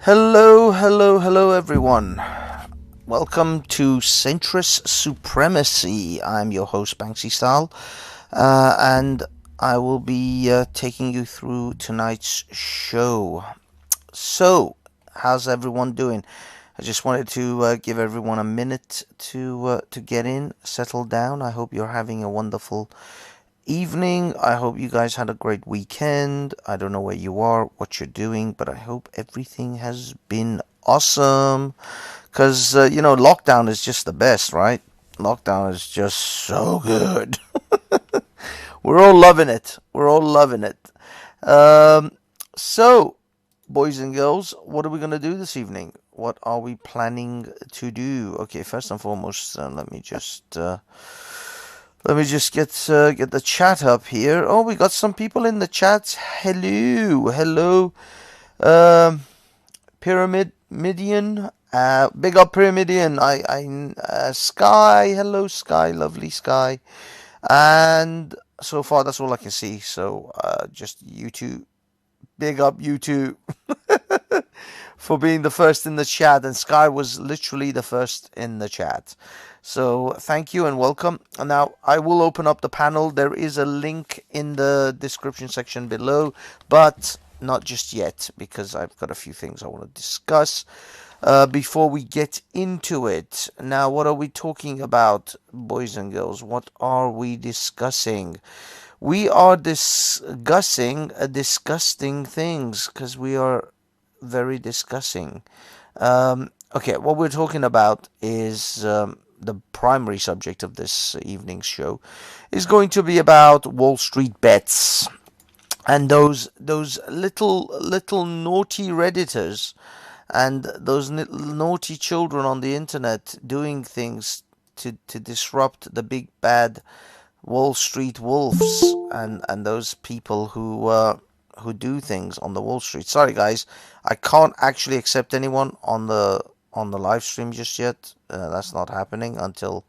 Hello, hello, hello, everyone. Welcome to Centrist Supremacy. I'm your host, banlsystyle, and I will be taking you through tonight's show. So, how's everyone doing? I just wanted to give everyone a minute to get in, settle down. I hope you're having a wonderful evening. I hope you guys had a great weekend. I don't know where you are, what you're doing, but I hope everything has been awesome. Because, lockdown is just the best, right? Lockdown is just so good. We're all loving it. We're all loving it. So, boys and girls, what are we going to do this evening? What are we planning to do? Okay, first and foremost, let me just get the chat up here. Oh, we got some people in the chat. Hello, hello, um, Pyramidian. Big up Pyramidian. Sky. Hello, Sky. Lovely Sky. And so far, that's all I can see. So, just you two. Big up you two for being the first in the chat. And Sky was literally the first in the chat. So thank you and welcome. And now I will open up the panel. There is a link in the description section below, but not just yet because I've got a few things I want to discuss before we get into it. Now, what are we talking about, boys and girls? What are we discussing? We are discussing disgusting things because we are very discussing. Okay, what we're talking about is the primary subject of this evening's show is going to be about Wall Street bets and those little naughty redditors and those naughty children on the internet doing things to disrupt the big bad Wall Street wolves and those people who do things on the Wall Street. Sorry guys, I can't actually accept anyone on the live stream just yet. That's not happening until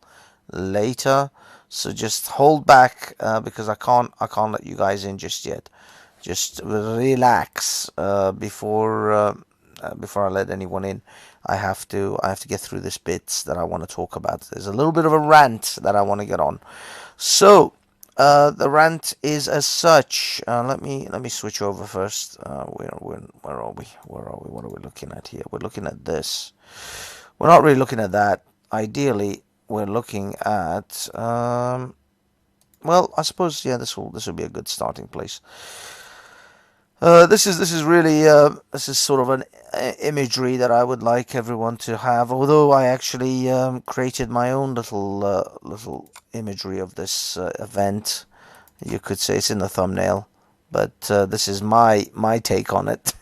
later. So just hold back because I can't let you guys in just yet. Just relax before I let anyone in. I have to get through this bit that I want to talk about. There's a little bit of a rant that I want to get on. So the rant is as such. Let me switch over first. Where are we? Where are we? What are we looking at here? We're looking at this. We're not really looking at that. Ideally, we're looking at. Well, I suppose this will be a good starting place. This is really this is sort of an imagery that I would like everyone to have. Although I actually created my own little imagery of this event. You could say it's in the thumbnail, but this is my take on it.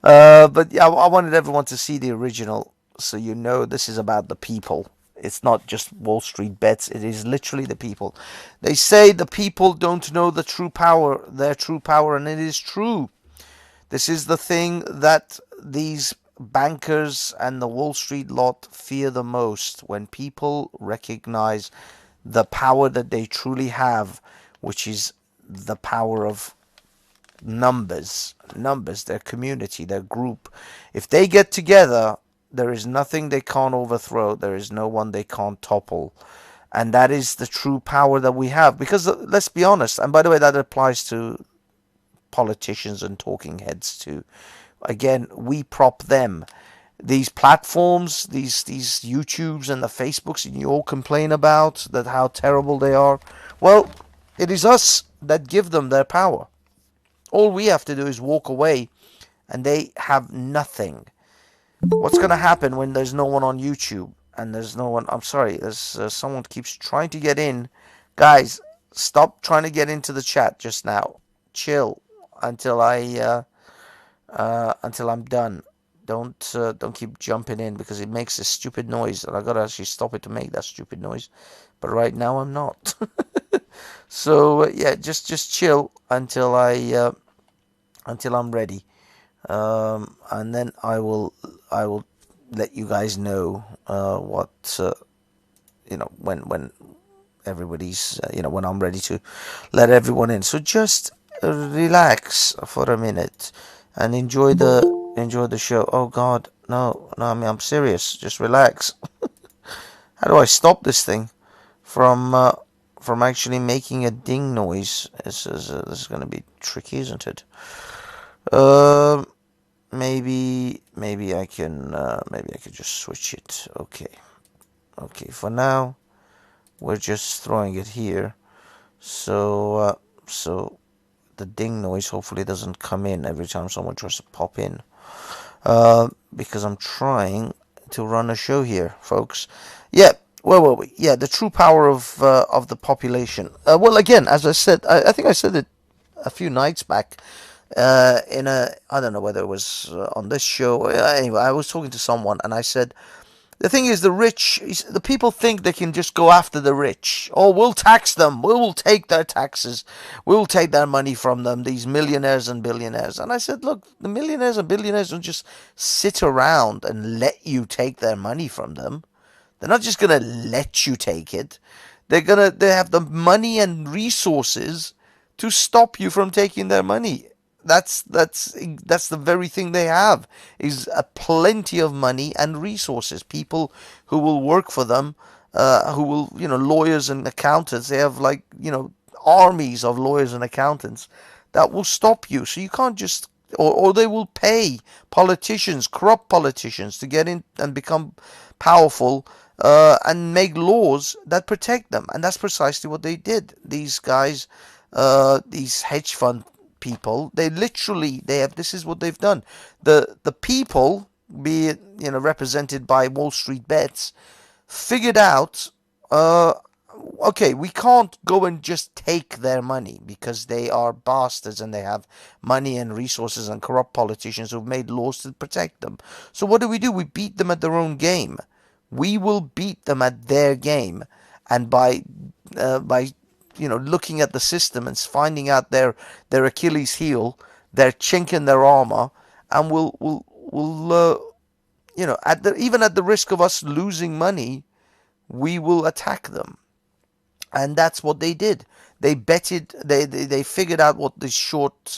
But yeah, I wanted everyone to see the original, so you know this is about the people. It's not just Wall Street bets. It is literally the people. They say the people don't know their true power, and it is true. This is the thing that these bankers and the Wall Street lot fear the most, when people recognize the power that they truly have, which is the power of numbers, their community, their group. If they get together, there is nothing they can't overthrow. There is no one they can't topple. And that is the true power that we have. Because let's be honest, and by the way, that applies to politicians and talking heads too. Again, we prop them. These platforms, these YouTubes and the Facebooks, and you all complain about that how terrible they are. Well, it is us that give them their power. All we have to do is walk away, and they have nothing. What's going to happen when there's no one on YouTube and there's no one? I'm sorry, there's someone keeps trying to get in. Guys, stop trying to get into the chat just now. Chill until I'm done. Don't keep jumping in because it makes a stupid noise, and I gotta actually stop it to make that stupid noise. But right now I'm not. So yeah, just chill until I'm ready. And then I will let you guys know what when everybody's when I'm ready to let everyone in. So just relax for a minute and enjoy the enjoy the show. Oh God, no, no. I mean, I'm serious. Just relax. How do I stop this thing from actually making a ding noise? This is going to be tricky, isn't it? Um, maybe I could just switch it. Okay, okay. For now, we're just throwing it here. So the ding noise hopefully doesn't come in every time someone tries to pop in. Because I'm trying to run a show here, folks. Yeah, where were we? Yeah, the true power of the population. Well, again, as I said, I think I said it a few nights back. In a, I don't know whether it was on this show. Anyway, I was talking to someone, and I said the thing is, the people think they can just go after the rich. Oh, we'll tax them. We will take their taxes. We will take their money from them, these millionaires and billionaires. And I said, look, the millionaires and billionaires don't just sit around and let you take their money from them. They're not just going to let you take it. They have the money and resources to stop you from taking their money. That's the very thing they have, is a plenty of money and resources. People who will work for them, who will, lawyers and accountants. They have, like, armies of lawyers and accountants that will stop you. So you can't just, or they will pay politicians, corrupt politicians, to get in and become powerful, and make laws that protect them. And that's precisely what they did. These guys, these hedge fund people, they have, this is what they've done. The people, be it, represented by Wall Street bets, figured out, okay, we can't go and just take their money because they are bastards and they have money and resources and corrupt politicians who've made laws to protect them. So what do? We beat them at their own game. We will beat them at their game, and by looking at the system and finding out their Achilles heel, their chink in their armor, and we'll even at the risk of us losing money, we will attack them. And that's what they did. They betted. They figured out what the short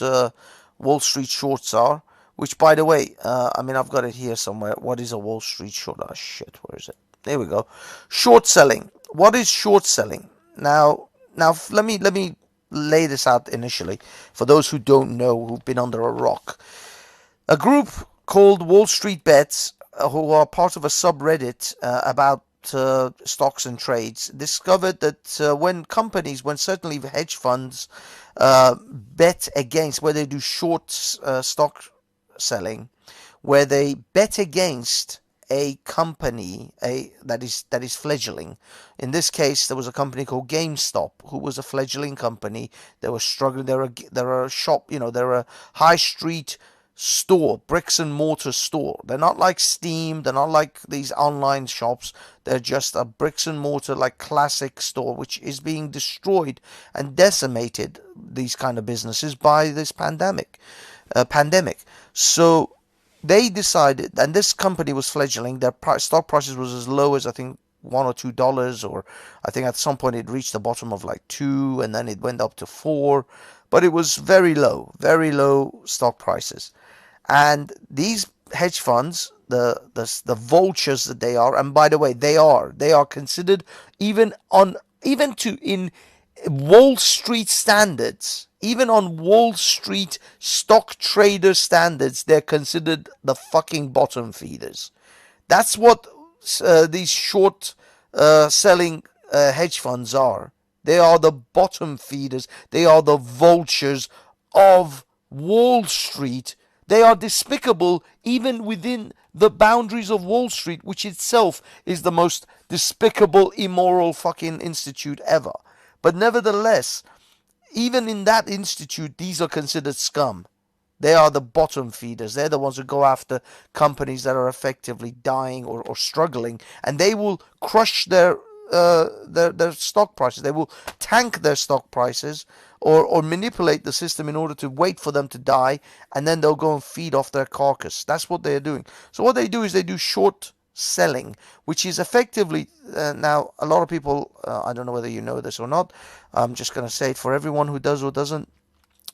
Wall Street shorts are. Which, by the way, I mean, I've got it here somewhere. What is a Wall Street short? Oh shit, where is it? There we go. Short selling. What is short selling? Now, let me lay this out initially for those who don't know, who've been under a rock. A group called Wall Street Bets, who are part of a subreddit about stocks and trades, discovered that when certainly hedge funds bet against, where they do short stock selling, where they bet against a company that is fledgling. In this case, there was a company called GameStop, who was a fledgling company. They were struggling. They're a shop, they're a high street store, bricks and mortar store. They're not like Steam. They're not like these online shops. They're just a bricks and mortar, like, classic store, which is being destroyed and decimated, these kind of businesses, by this pandemic. So they decided, and this company was fledgling. Their stock prices was as low as, I think, $1 or $2, or I think at some point it reached the bottom of like 2, and then it went up to 4, but it was very low stock prices. And these hedge funds, the vultures that they are, and by the way, they are considered, even to in Wall Street standards, even on Wall Street stock trader standards, they're considered the fucking bottom feeders. That's what these short selling hedge funds are. They are the bottom feeders. They are the vultures of Wall Street. They are despicable even within the boundaries of Wall Street, which itself is the most despicable, immoral fucking institute ever. But nevertheless, even in that institute, these are considered scum. They are the bottom feeders. They're the ones who go after companies that are effectively dying or struggling, and they will crush their stock prices. They will tank their stock prices, or manipulate the system in order to wait for them to die, and then they'll go and feed off their carcass. That's what they're doing. So what they do is they do short selling, which is effectively, now a lot of people, I don't know whether you know this or not, I'm just going to say it for everyone who does or doesn't.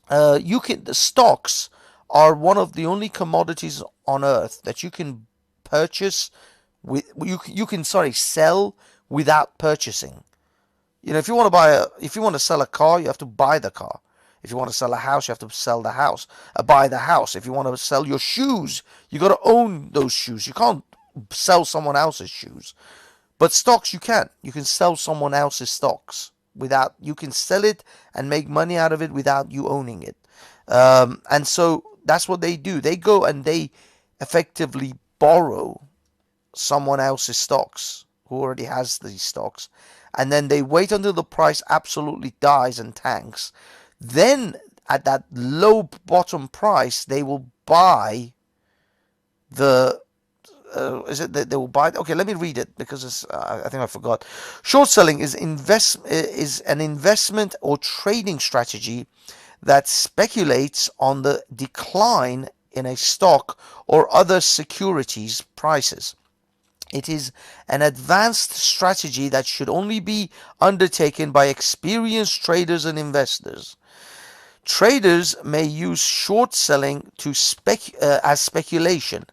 The stocks are one of the only commodities on earth that you can purchase with you can sell without purchasing. You know, if you want to sell a car, you have to buy the car. If you want to sell a house, you have to sell the house, buy the house. If you want to sell your shoes, you got to own those shoes. You can't sell someone else's shoes. But stocks, you can. You can sell someone else's stocks without. You can sell it and make money out of it without you owning it. And so that's what they do. They go and they effectively borrow someone else's stocks who already has these stocks, and then they wait until the price absolutely dies and tanks. Then at that low bottom price, they will buy the is it that they will buy? Okay, let me read it because I think I forgot. Short selling is an investment or trading strategy that speculates on the decline in a stock or other securities prices. It is an advanced strategy that should only be undertaken by experienced traders and investors. Traders may use short selling as speculation.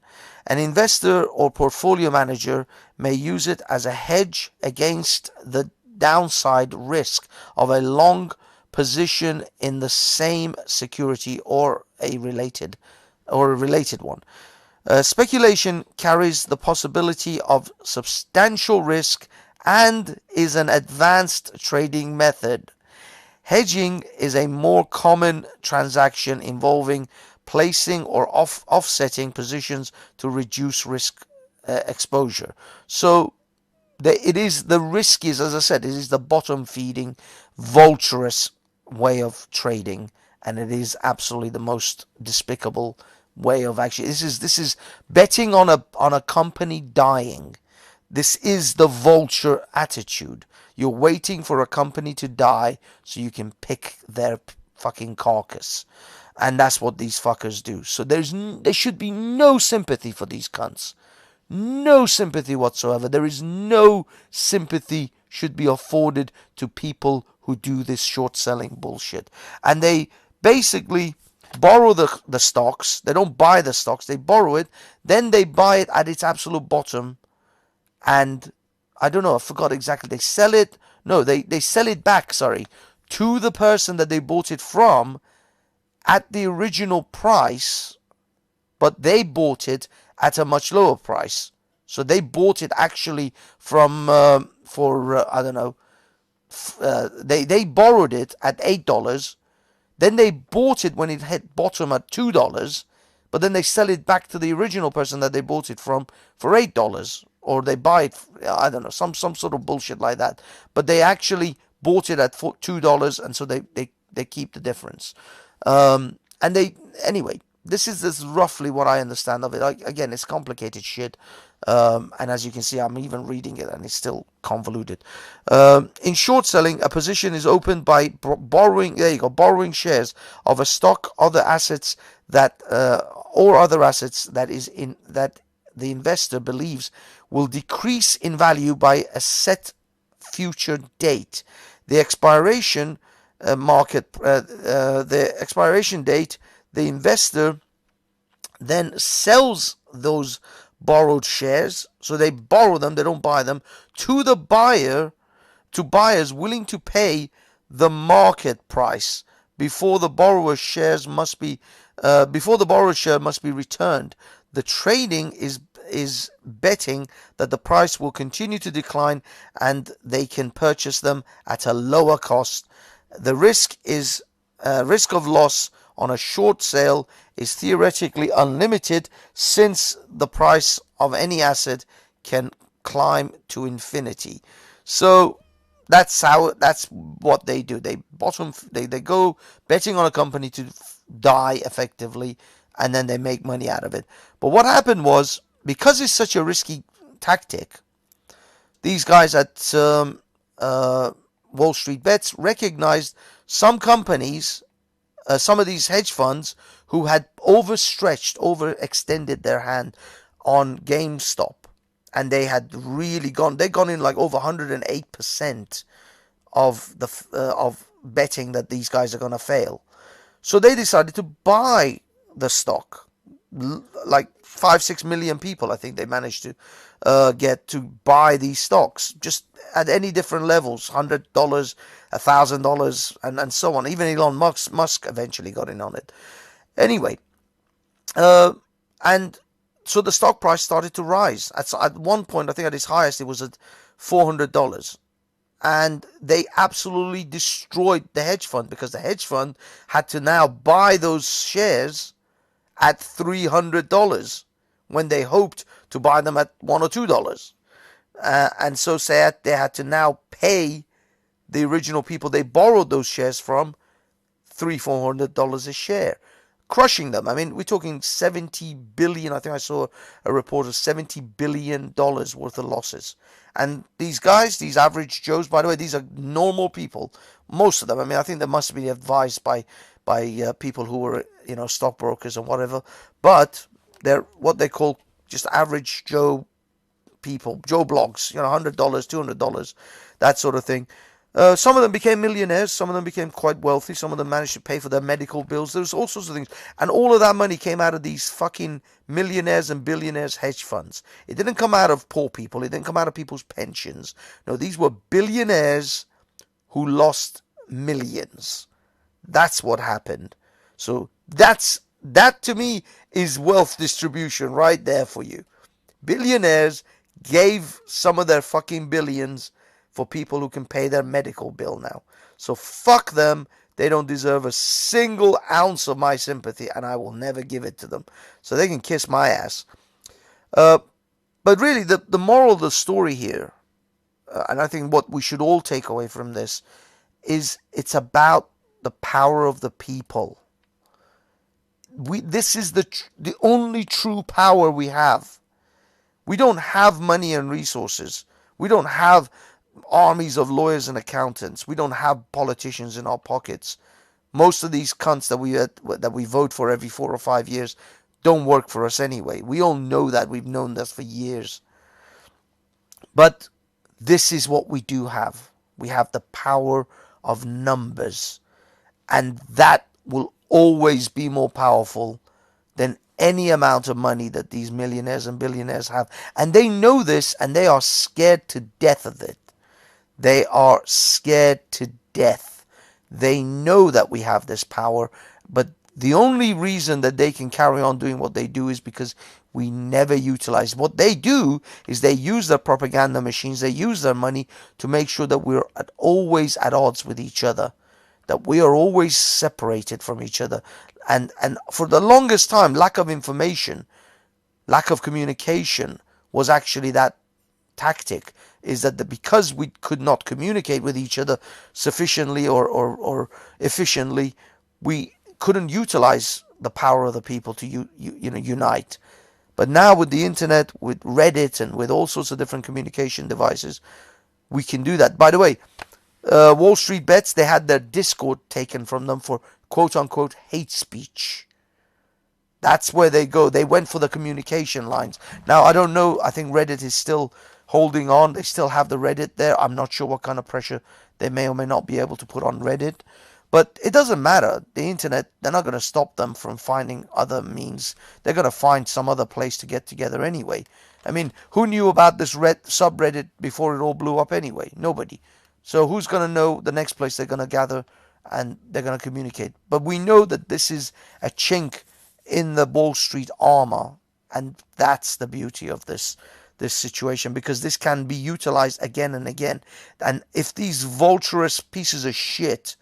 An investor or portfolio manager may use it as a hedge against the downside risk of a long position in the same security or a related one. Speculation carries the possibility of substantial risk and is an advanced trading method. Hedging is a more common transaction involving placing or offsetting positions to reduce risk exposure. So it is the riskiest, as I said, it is the bottom feeding, vulturous way of trading, and it is absolutely the most despicable way of actually. This is betting on a company dying. This is the vulture attitude. You're waiting for a company to die so you can pick their fucking carcass. And that's what these fuckers do. So there should be no sympathy for these cunts. No sympathy whatsoever. There is no sympathy should be afforded to people who do this short selling bullshit. And they basically borrow the stocks. They don't buy the stocks. They borrow it. Then they buy it at its absolute bottom. And I don't know. I forgot exactly. They sell it. No, they sell it back, to the person that they bought it from at the original price, but they bought it at a much lower price. So they bought it actually from I don't know. They borrowed it at $8. Then they bought it when it hit bottom at $2, but then they sell it back to the original person that they bought it from for $8, or they buy it, I don't know, some sort of bullshit like that. But they actually bought it at $2, and so they keep the difference. Anyway, this is roughly what I understand of it. Again, it's complicated shit. And as you can see, I'm even reading it and it's still convoluted. In short selling, a position is opened by borrowing shares of a stock, other assets that the investor believes will decrease in value by a set future date. The expiration date, the investor then sells those borrowed shares. So they borrow them, they don't buy them, to the buyer, to buyers willing to pay the market price before the borrower's share must be returned. The trading is betting that the price will continue to decline and they can purchase them at a lower cost. The risk of loss on a short sale is theoretically unlimited, since the price of any asset can climb to infinity. So that's what they do. They go betting on a company to die effectively, and then they make money out of it. But what happened was, because it's such a risky tactic, these guys at Wall Street Bets recognized some companies, some of these hedge funds who had overextended their hand on GameStop, and they had really gone in like over 108% of betting that these guys are going to fail. So they decided to buy the stock. Like 5-6 million people, I think they managed to get to buy these stocks, just at any different levels, $100, $1,000, and so on. Even Elon Musk eventually got in on it. Anyway, and so the stock price started to rise. At one point, I think at its highest, it was at $400. And they absolutely destroyed the hedge fund, because the hedge fund had to now buy those shares at $300 when they hoped to buy them at $1 or $2. And so they had to now pay the original people they borrowed those shares from $300-$400 a share, crushing them. I mean, we're talking 70 billion. I think I saw a report of $70 billion worth of losses. And these guys, these average Joes, by the way, these are normal people, most of them. I mean, I think they must be advised by people who were, stockbrokers and whatever. But they're what they call just average Joe people, Joe blogs, $100, $200, that sort of thing. Some of them became millionaires. Some of them became quite wealthy. Some of them managed to pay for their medical bills. There's all sorts of things. And all of that money came out of these fucking millionaires and billionaires hedge funds. It didn't come out of poor people. It didn't come out of people's pensions. No, these were billionaires who lost millions. That's what happened. So that to me is wealth distribution right there for you. Billionaires gave some of their fucking billions for people who can pay their medical bill now. So fuck them. They don't deserve a single ounce of my sympathy, and I will never give it to them. So they can kiss my ass. But really, the moral of the story here, and I think what we should all take away from this, is it's about the power of the people. This is the only true power we have. We don't have money and resources. We don't have armies of lawyers and accountants. We don't have politicians in our pockets. Most of these cunts that we vote for every 4 or 5 years don't work for us anyway. We all know that. We've known this for years. But this is what we do have. We have the power of numbers. And that will always be more powerful than any amount of money that these millionaires and billionaires have. And they know this, and they are scared to death of it. They are scared to death. They know that we have this power, but the only reason that they can carry on doing what they do is because we never utilize. What they do is they use their propaganda machines, they use their money to make sure that we're always at odds with each other, that we are always separated from each other. And for the longest time, lack of information, lack of communication was actually that tactic, is that because we could not communicate with each other sufficiently or efficiently, we couldn't utilize the power of the people to unite. But now with the internet, with Reddit, and with all sorts of different communication devices, we can do that. By the way, Wall Street Bets, they had their Discord taken from them for quote-unquote hate speech. That's where they go. They went for the communication lines. Now, I don't know. I think Reddit is still holding on. They still have the Reddit there. I'm not sure what kind of pressure they may or may not be able to put on Reddit. But it doesn't matter. The internet, they're not going to stop them from finding other means. They're going to find some other place to get together anyway. I mean, who knew about this subreddit before it all blew up anyway? Nobody. So who's going to know the next place they're going to gather and they're going to communicate? But we know that this is a chink in the Wall Street armor. And that's the beauty of this situation, because this can be utilized again and again. And if these vulturous pieces of shit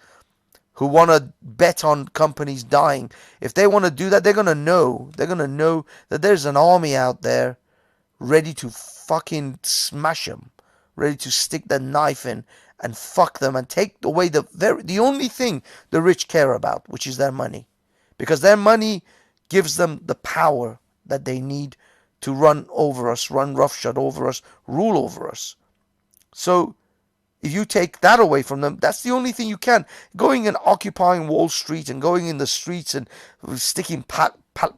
who want to bet on companies dying, if they want to do that, they're going to know that there's an army out there ready to fucking smash them, ready to stick the knife in and fuck them and take away the only thing the rich care about, which is their money. Because their money gives them the power that they need to run over us, run roughshod over us, rule over us. So if you take that away from them, that's the only thing you can. Going and occupying Wall Street and going in the streets and sticking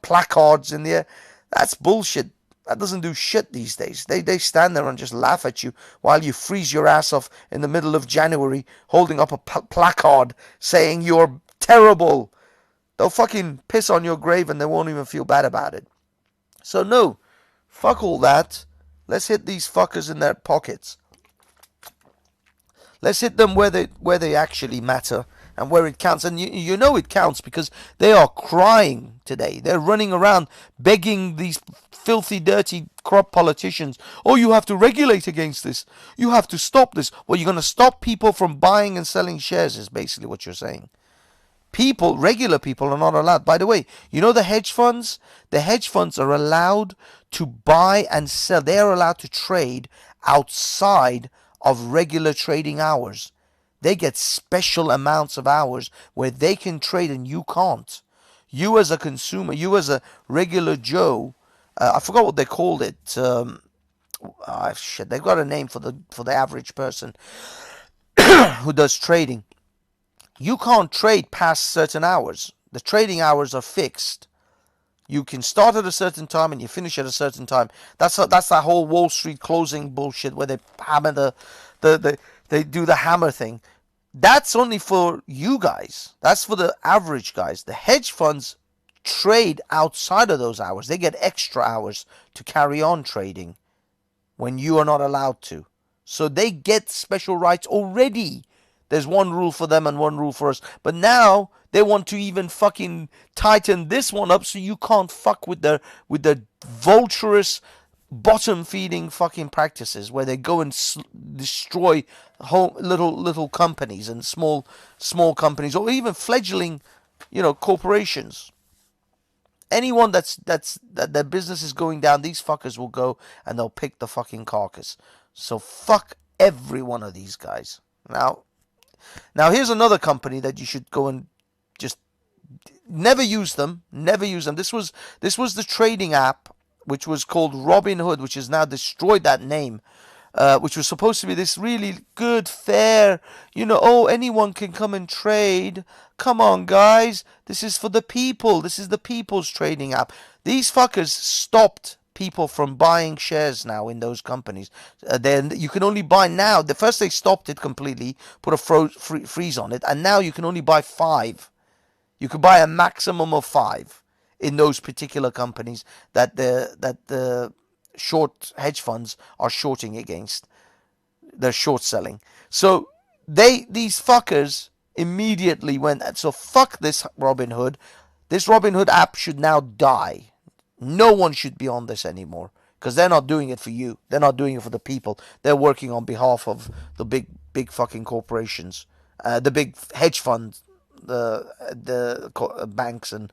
placards in there, that's bullshit. That doesn't do shit these days. They stand there and just laugh at you while you freeze your ass off in the middle of January holding up a placard saying you're terrible. they'll fucking piss on your grave and they won't even feel bad about it. So no, fuck all that. Let's hit these fuckers in their pockets. Let's hit them where they actually matter and where it counts. And you know it counts because they are crying today. They're running around begging these filthy, dirty corrupt politicians. Oh, you have to regulate against this. You have to stop this. Well, you're going to stop people from buying and selling shares is basically what you're saying. People, regular people, are not allowed. By the way, you know the hedge funds? The hedge funds are allowed to buy and sell. They are allowed to trade outside of regular trading hours. They get special amounts of hours where they can trade and you can't. You as a consumer, you as a regular Joe, I forgot what they called it. Shit, they've got a name for the average person who does trading. You can't trade past certain hours. The trading hours are fixed. You can start at a certain time and you finish at a certain time. That's that whole Wall Street closing bullshit where they hammer they do the hammer thing. That's only for you guys. That's for the average guys. The hedge funds trade outside of those hours. They get extra hours to carry on trading when you are not allowed to. So they get special rights already. There's one rule for them and one rule for us. But now they want to even fucking tighten this one up so you can't fuck with their vulturous, bottom-feeding fucking practices where they go and destroy whole little companies and small companies or even fledgling, corporations. Anyone that their business is going down, these fuckers will go and they'll pick the fucking carcass. So fuck every one of these guys. Now here's another company that you should go and just never use them. Never use them. This was the trading app which was called Robinhood, which has now destroyed that name. Which was supposed to be this really good, fair, anyone can come and trade. Come on, guys. This is for the people. This is the people's trading app. These fuckers stopped people from buying shares now in those companies. Then you can only buy now. The first they stopped it completely, put a freeze on it, and now you can only buy 5. You could buy a maximum of 5 in those particular companies that the short hedge funds are shorting against. They're short selling. So these fuckers immediately went, so fuck this Robinhood. This Robinhood app should now die. No one should be on this anymore because they're not doing it for you. They're not doing it for the people. They're working on behalf of the big fucking corporations, the big hedge funds, the banks and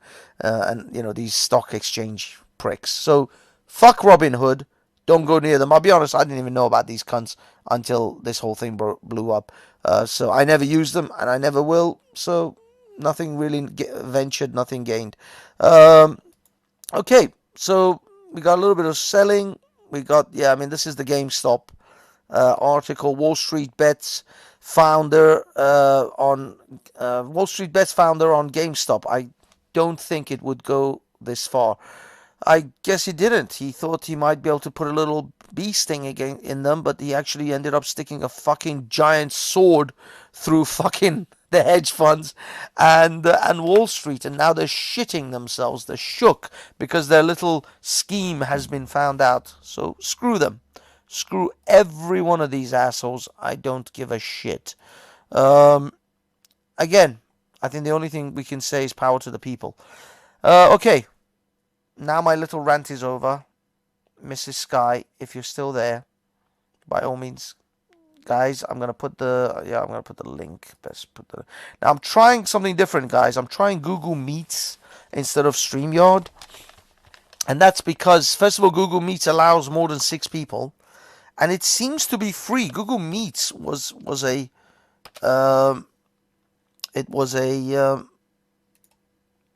these stock exchange pricks. So fuck Robinhood. Don't go near them. I'll be honest, I didn't even know about these cunts until this whole thing blew up. So I never used them and I never will. So nothing really ventured, nothing gained. Okay, so we got a little bit of selling. We got, this is the GameStop article. Wall Street Bets founder on GameStop. I don't think it would go this far. I guess he didn't. He thought he might be able to put a little bee sting again in them, but he actually ended up sticking a fucking giant sword through fucking the hedge funds and Wall Street, and now they're shitting themselves. They're shook because their little scheme has been found out. So screw them. Screw every one of these assholes. I don't give a shit. Again, I think the only thing we can say is power to the people. Okay. Now my little rant is over. Mrs. Sky, if you're still there, by all means, guys, I'm gonna put the link. Now I'm trying something different, guys. I'm trying Google Meets instead of StreamYard, and that's because first of all, Google Meets allows more than 6 people, and it seems to be free. Google Meets was a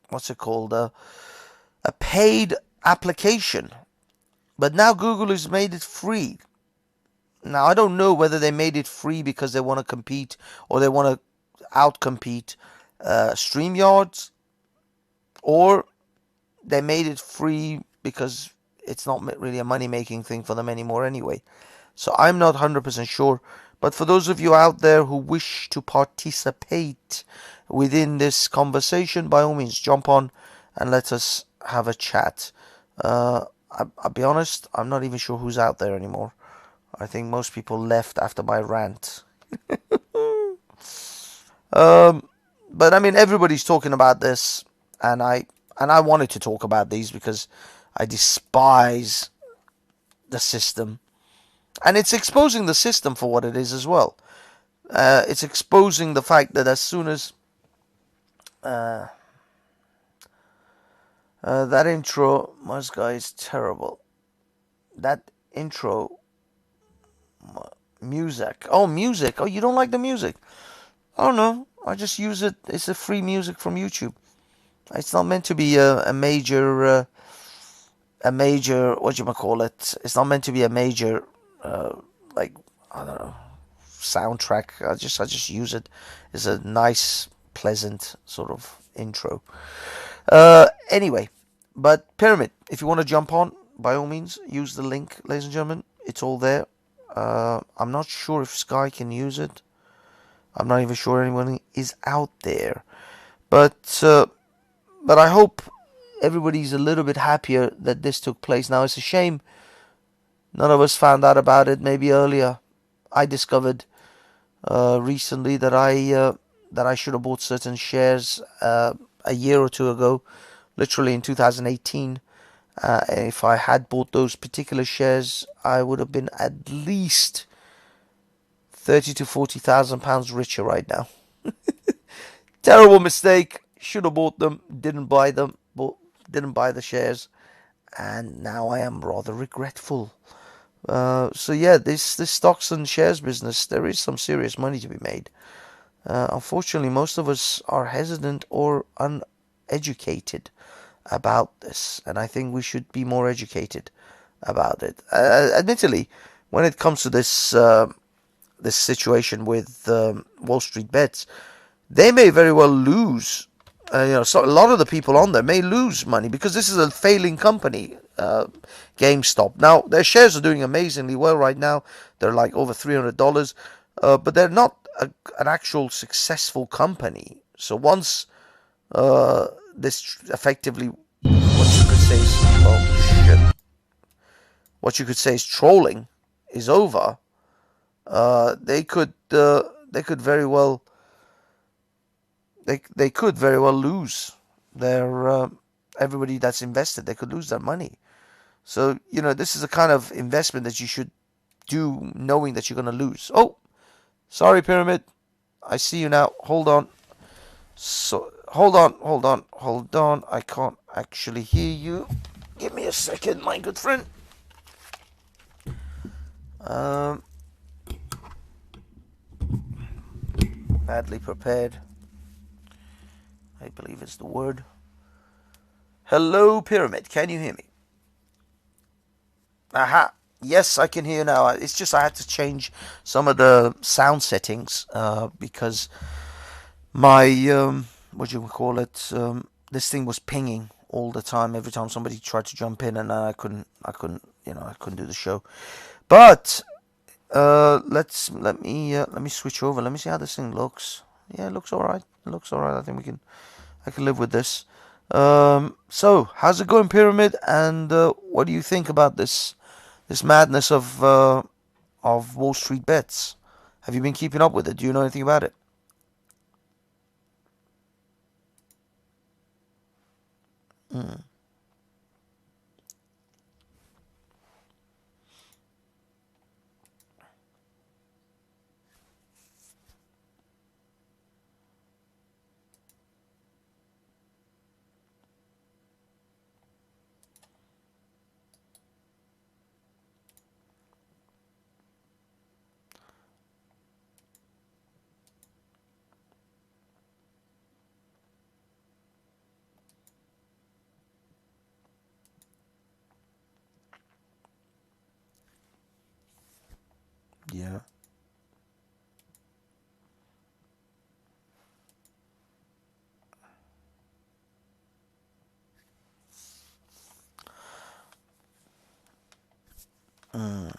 what's it called? A paid application, but now Google has made it free. Now I don't know whether they made it free because they want to compete or they want to outcompete StreamYards, or they made it free because it's not really a money-making thing for them anymore anyway. So I'm not 100% sure. But for those of you out there who wish to participate, within this conversation, by all means, jump on and let us have a chat. I'll be honest, I'm not even sure who's out there anymore. I think most people left after my rant. But I mean, everybody's talking about this, and I wanted to talk about these because I despise the system, and it's exposing the system for what it is as well. It's exposing the fact that as soon as that intro, my guy is terrible. That intro music. Oh, music. Oh, you don't like the music? Oh no, I just use it. It's a free music from YouTube. It's not meant to be a major what you might call it. It's not meant to be a major like I don't know soundtrack. I just use it. It's a nice, pleasant sort of intro. Anyway, but Pyramid, if you want to jump on, by all means, use the link, ladies and gentlemen. It's all there. I'm not sure if Sky can use it. I'm not even sure anyone is out there. But but I hope everybody's a little bit happier that this took place. Now it's a shame none of us found out about it maybe earlier. I discovered recently that I should have bought certain shares a year or two ago, literally in 2018. If I had bought those particular shares, I would have been at least 30 to 40,000 pounds richer right now. Terrible mistake. Should have bought them. Didn't buy them. Didn't buy the shares, and now I am rather regretful. So yeah, this stocks and shares business, there is some serious money to be made. Unfortunately, most of us are hesitant or uneducated about this, and I think we should be more educated about it. Admittedly, when it comes to this situation with Wall Street bets, they may very well lose. So a lot of the people on there may lose money because this is a failing company, GameStop. Now their shares are doing amazingly well right now. They're like over $300, but they're not an actual successful company. So once this effectively, what you could say is, oh shit, what you could say is trolling, is over, they could very well they could very well lose their everybody that's invested. They could lose their money. So this is a kind of investment that you should do knowing that you're going to lose. Oh, sorry, Pyramid. I see you now. Hold on. So hold on. I can't actually hear you. Give me a second, my good friend. Um, badly prepared, I believe is the word. Hello, Pyramid. Can you hear me? Aha. Yes, I can hear now. It's just I had to change some of the sound settings because my what do you call it? This thing was pinging all the time every time somebody tried to jump in, and I couldn't do the show. But let me switch over. Let me see how this thing looks. Yeah, it looks all right. It looks all right. I think I can live with this. So how's it going, Pyramid? And what do you think about this madness of Wall Street bets? Have you been keeping up with it? Do you know anything about it? Mm. Yeah. Mm.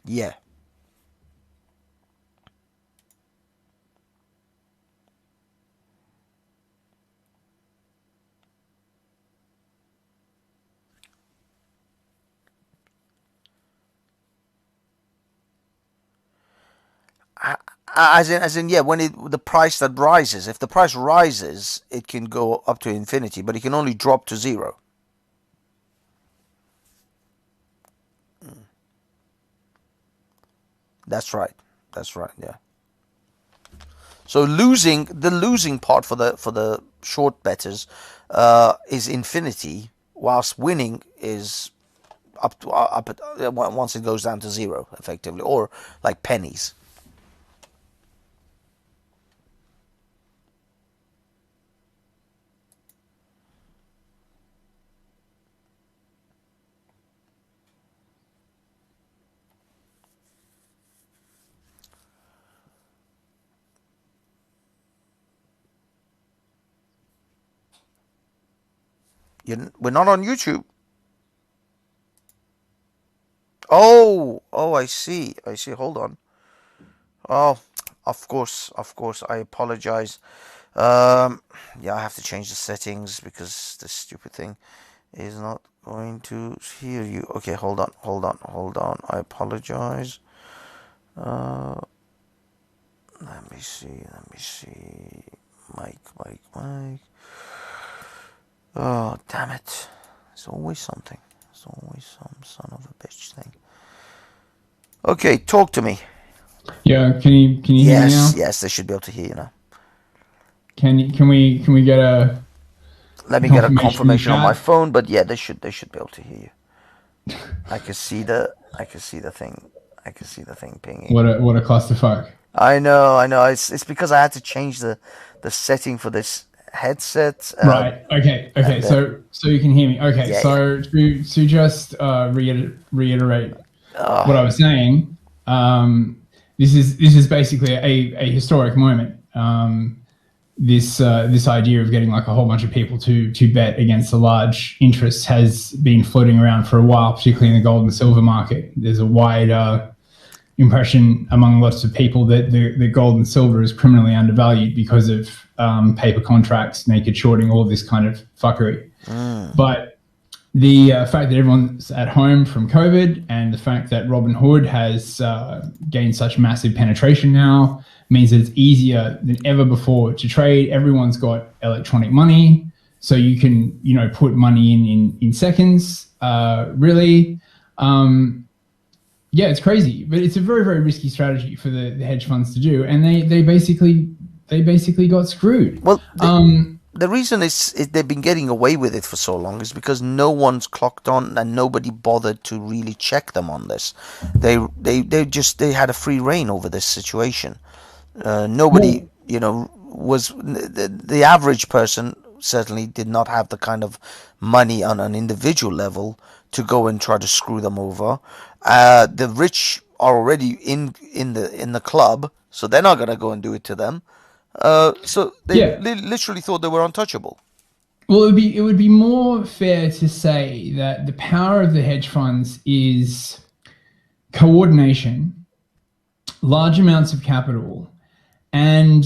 Yeah. As in, yeah, when the price that rises, if the price rises, it can go up to infinity, but it can only drop to zero. That's right. That's right. Yeah. So the losing part for the short betters is infinity, whilst winning is once it goes down to zero, effectively, or like pennies. We're not on YouTube. Oh, I see. I see. Hold on. Oh, of course. I apologize. Um, yeah, I have to change the settings because this stupid thing is not going to hear you. Okay, hold on. I apologize. Uh, let me see. Let me see. Mike. Oh, damn it. It's always something. It's always some son of a bitch thing. Okay, talk to me. Yeah, can you hear me Yes, now? yes, they should be able to hear you now. Can we get Let a me get a confirmation in the confirmation on my chat? phone, but yeah, they should be able to hear you. I can see the thing. I can see the thing pinging. What a clusterfuck. I know. It's because I had to change the setting for this headset, Right. Okay. and then So you can hear me. Okay. yeah, yeah. So to just reiterate what I Oh, was saying, this is basically a historic moment. This idea of getting like a whole bunch of people to bet against the large interests has been floating around for a while, particularly in the gold and silver market. There's a wide impression among lots of people that the gold and silver is criminally undervalued because of paper contracts, naked shorting, all of this kind of fuckery. mm, But the fact that everyone's at home from COVID and the fact that Robinhood has gained such massive penetration now means that it's easier than ever before to trade. Everyone's got electronic money, so you can put money in seconds. Really, yeah, it's crazy, but it's a very very risky strategy for the hedge funds to do, and they basically got screwed. well, the reason they've been getting away with it for so long is because no one's clocked on and nobody bothered to really check them on this. They had a free reign over this situation. Nobody, Well, was the average person certainly did not have the kind of money on an individual level to go and try to screw them over. The rich are already in the club, so they're not gonna go and do it to them. So they yeah. literally thought they were untouchable. Well, it would be more fair to say that the power of the hedge funds is coordination, large amounts of capital, and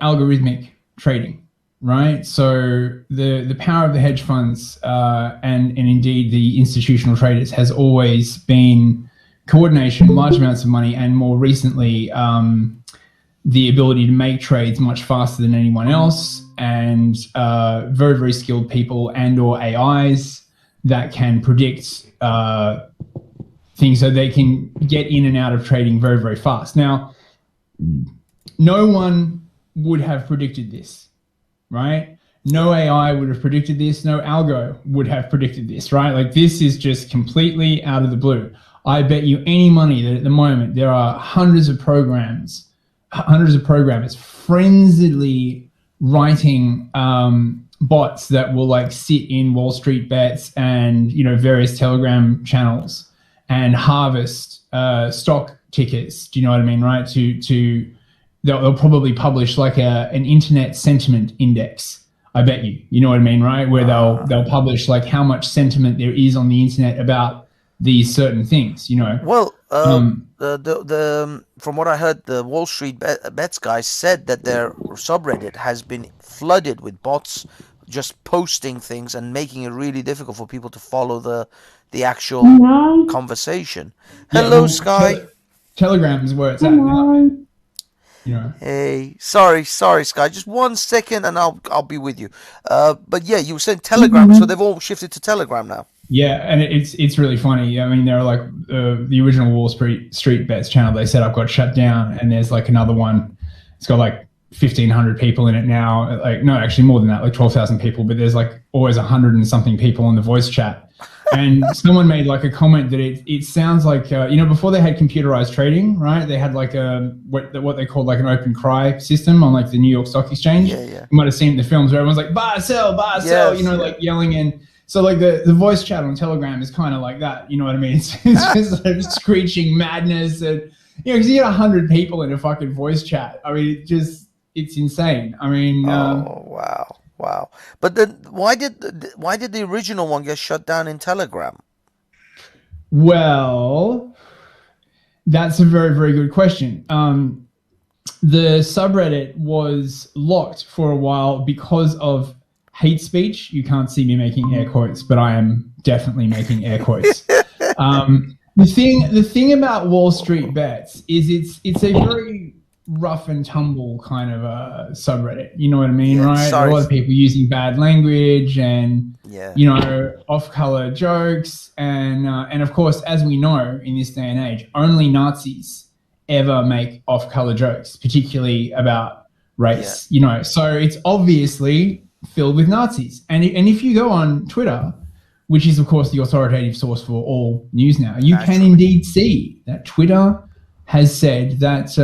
algorithmic trading, right? So the power of the hedge funds and indeed the institutional traders has always been coordination, large amounts of money, and more recently the ability to make trades much faster than anyone else, and very very skilled people and or AIs that can predict things so they can get in and out of trading very very fast. Now, no one would have predicted this, right? No AI would have predicted this. No algo would have predicted this, right? Like, this is just completely out of the blue. I bet you any money that at the moment there are hundreds of programmers frenziedly writing bots that will like sit in Wall Street bets and various Telegram channels and harvest stock tickers. Do you know what I mean? Right? They'll probably publish like an internet sentiment index. I bet you. You know what I mean, right? Where they'll publish like how much sentiment there is on the internet about these certain things. Well, From what I heard, the Wall Street Bets guys said that their subreddit has been flooded with bots just posting things and making it really difficult for people to follow the actual conversation. Yeah, Hello, well, Sky. Telegram is where it's at now. You know. Hey, sorry, Sky. Just 1 second, and I'll be with you. But yeah, you were saying Telegram, so they've all shifted to Telegram now. Yeah, and it's really funny. I mean, there are like the original Wall Street Bets channel they set up got shut down, and there's like another one. It's got like 1,500 people in it now. Like no, actually more than that, like 12,000 people. But there's like always 100 and something people on the voice chat. And someone made like a comment that it sounds like before they had computerized trading, right? They had like what they called like an open cry system on like the New York Stock Exchange. Yeah. You might have seen the films where everyone's like buy, sell, Yes, like yelling in. So like the voice chat on Telegram is kind of like that, you know what I mean? It's just sort of screeching madness, and because you get 100 people in a fucking voice chat. I mean, it's insane. I mean, wow. But then why did the original one get shut down in Telegram? Well, that's a very, very good question. The subreddit was locked for a while because of hate speech. You can't see me making air quotes, but I am definitely making air quotes. The thing about Wall Street Bets is it's a very rough and tumble kind of a subreddit. You know what I mean, right? A lot of people using bad language and off-color jokes, and of course, as we know in this day and age, only Nazis ever make off-color jokes, particularly about race. Yeah. So it's obviously filled with Nazis. And if you go on Twitter, which is of course the authoritative source for all news now, you can indeed see that Twitter has said that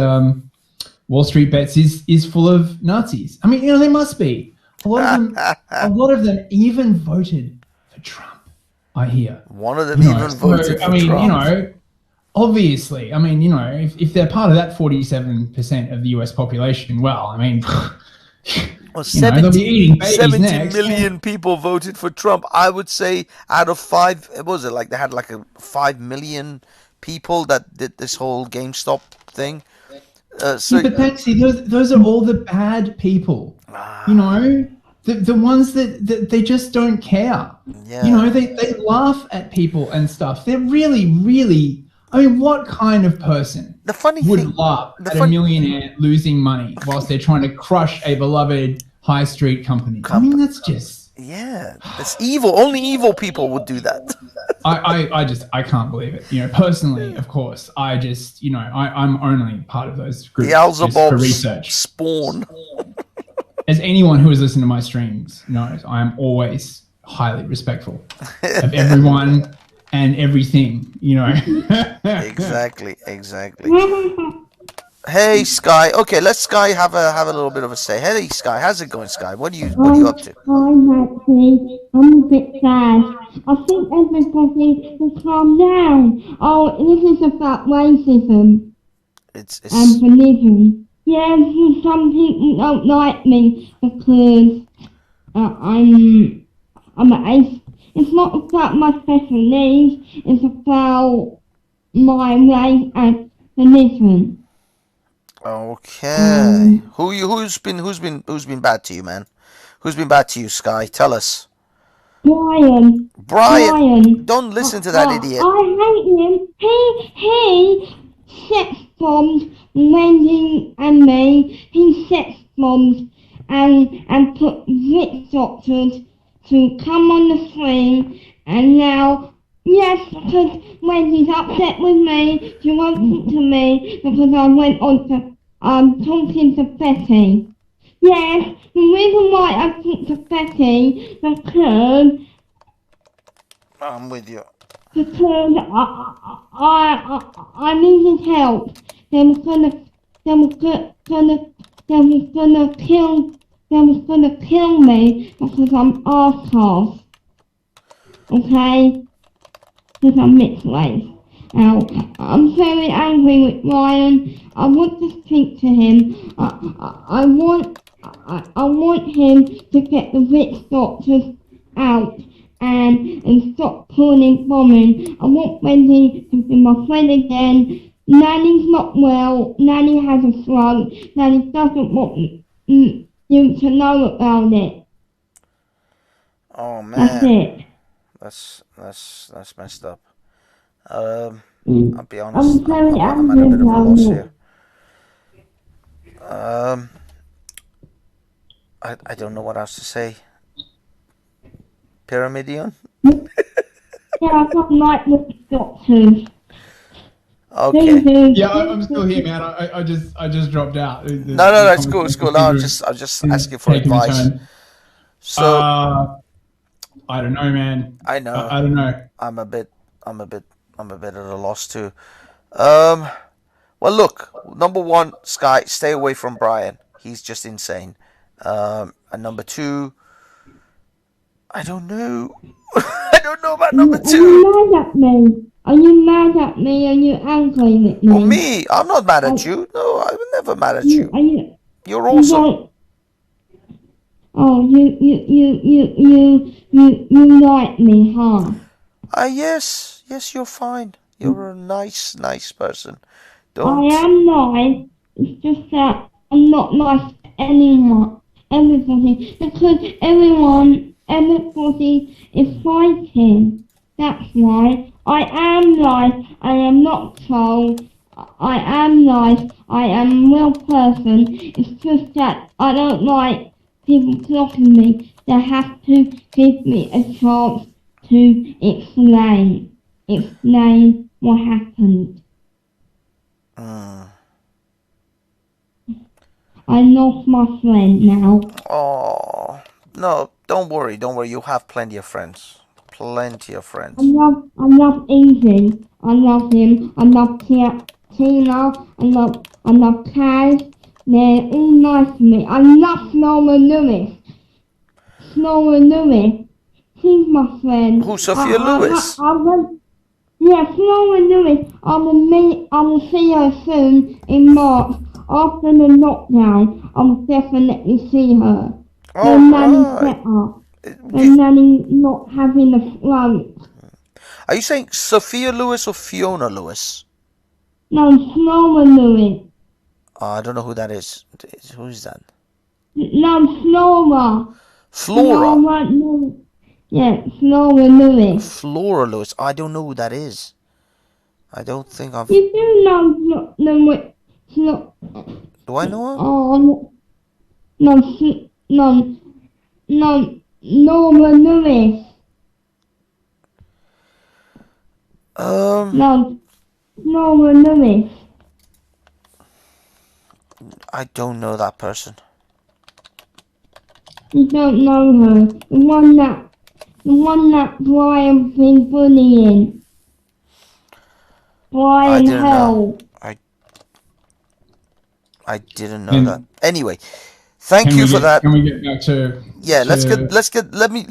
Wall Street Bets is full of Nazis. I mean, they must be. A lot of them even voted for Trump, I hear. One of them even voted for Trump. Obviously, if they're part of that 47% of the US population, well, I mean, well, 70 next. million people voted for Trump. I would say out of 5, what was it like? They had like 5 million people that did this whole GameStop thing. But Patsy, those are all the bad people. The ones that they just don't care. Yeah. They laugh at people and stuff. They're really, really. I mean, what kind of person would laugh at a millionaire losing money whilst they're trying to crush a beloved high street company? I mean, that's just... Yeah, it's evil. Only evil people would do that. I can't believe it. Personally, of course, I just, I'm only part of those groups for research. Spawn. As anyone who has listened to my streams knows, I am always highly respectful of everyone and everything, Exactly. Hey, Sky. Okay, let Sky have a little bit of a say. Hey, Sky. How's it going, Sky? What are you up to? Hi, Maxie. I'm a bit sad. I think everybody should calm down. Oh, this is about racism and religion. Yes, some people don't like me because I'm an atheist. It's not about my special needs. It's about my race and religion. Okay. Who's been bad to you, man? Who's been bad to you, Sky? Tell us. Brian. Don't listen to that idiot. I hate him. He sex bombed Wendy and me. He sex bombed and put witch doctors to come on the screen, and now, yes, because Wendy's upset with me, she won't talk to me because I went on to talking to Betty. Yes, the reason why I talked to Betty because I'm with you. Because I needed help. They was gonna kill me because I'm arsehole. Okay? Because I'm mixed race. Now, I'm very angry with Ryan. I want to speak to him. I want him to get the witch doctors out and stop pulling bombing. I want Wendy to be my friend again. Nanny's not well. Nanny has a stroke. Nanny doesn't want you to know about it. Oh That's man, it. that's messed up. I'll be I'm honest. very I'm at a angry bit of a about loss it. here. I don't know what else to say. Pyramidion? Yeah, I don't like the doctors. Okay. Yeah, I'm still here, man. I just dropped out. No, The it's cool, it's conversation cool. No, seemed to I'm just have asking for taken a advice. turn. So I don't know, man. I know I don't know. I'm a bit at a loss too. Well, look, number one, Sky, stay away from Brian. He's just insane. And number two, I don't know. I don't know about number Are you two. mad at me? Are you mad at me? Are you angry with me? Oh, me? I'm not mad at you. No, I'm never mad at you. Are you? You're You awesome. don't. Oh, you like me, huh? Yes, you're fine. You're a nice person. I Don't. am nice. It's just that I'm not nice to anyone, everybody, because everybody is fighting. That's why I am nice. I am not troll. I am nice. I am a real person. It's just that I don't like people blocking me. They have to give me a chance to explain what happened. I lost my friend now. Oh, no, don't worry. You have plenty of friends. Plenty of I friends. love Easy. I love him. I love Tina. I love Kaz. They're all nice to me. I love Norman Lewis. Norman Lewis. He's my friend. Who, Sophia Lewis? Yes, Norman Lewis. I will see her soon in March. After the lockdown, I will definitely see her. When Nanny's Alright. better. When Nanny's not having a flunk. Are you saying Sophia Lewis or Fiona Lewis? No, Norman Lewis. I don't know who that is. Who is that? No, Flora. Flora. Yeah, Flora Lewis. Flora Lewis. I don't know who that is. I don't think I've. You do know Lewis. Do I know her? Oh, no, Norma Lewis. No, Norma Lewis. I don't know that person. You don't know her. The one that Brian's been bullying. Brian Hell. I didn't know that. Anyway, thank you for that. Can we get back to? Yeah, let's get. Let me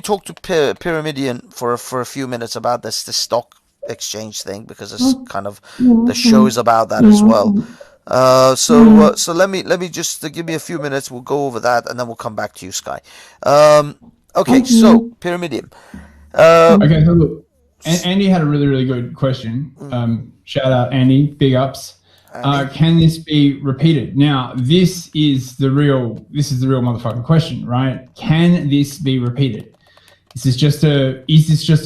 talk to Pyramidion for a few minutes about this stock exchange thing, because it's kind of the show is about that as well. So let me just give me a few minutes. We'll go over that and then we'll come back to you, Sky. Okay, so Pyramidion. Okay, so look, Andy had a really good question. Shout out Andy, big ups. Can this be repeated? Now, this is the real motherfucking question, right? Can this be repeated? Is this just a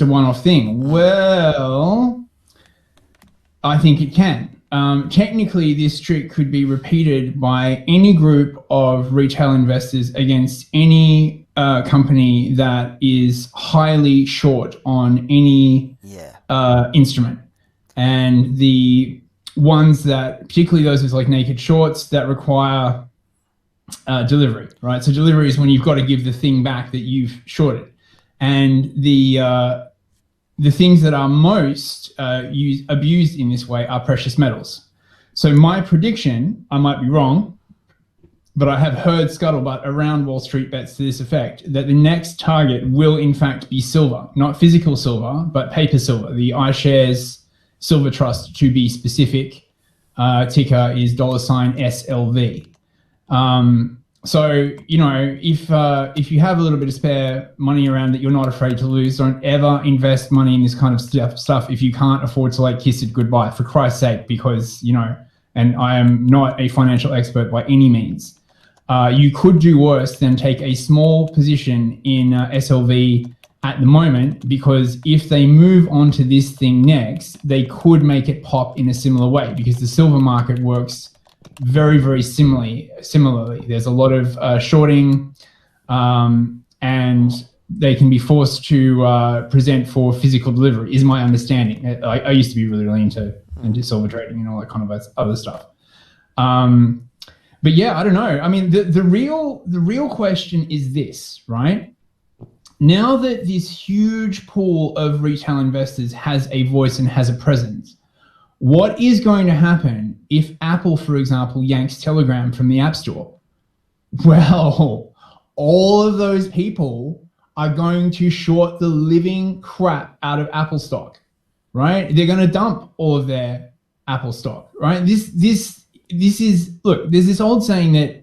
one-off thing? Well, I think it can. Technically, this trick could be repeated by any group of retail investors against any company that is highly short on any instrument. And the ones that, particularly those with like naked shorts, that require delivery, right? So delivery is when you've got to give the thing back that you've shorted. And the things that are most abused in this way are precious metals. So my prediction, I might be wrong, but I have heard scuttlebutt around Wall Street bets to this effect, that the next target will in fact be silver, not physical silver, but paper silver, the iShares Silver Trust to be specific. Ticker is $SLV. So, you know, if you have a little bit of spare money around that you're not afraid to lose, don't ever invest money in this kind of stuff if you can't afford to like kiss it goodbye, for Christ's sake, because, you know, and I am not a financial expert by any means. You could do worse than take a small position in SLV at the moment, because if they move on to this thing next, they could make it pop in a similar way, because the silver market works very, very similarly. There's a lot of shorting, and they can be forced to present for physical delivery, is my understanding. I used to be really into silver trading and all that kind of other stuff. But yeah, I don't know. I mean, the real question is this, right? Now that this huge pool of retail investors has a voice and has a presence, what is going to happen if Apple, for example, yanks Telegram from the App Store? Well, all of those people are going to short the living crap out of Apple stock, right? They're going to dump all of their Apple stock, right? This is, look, there's this old saying that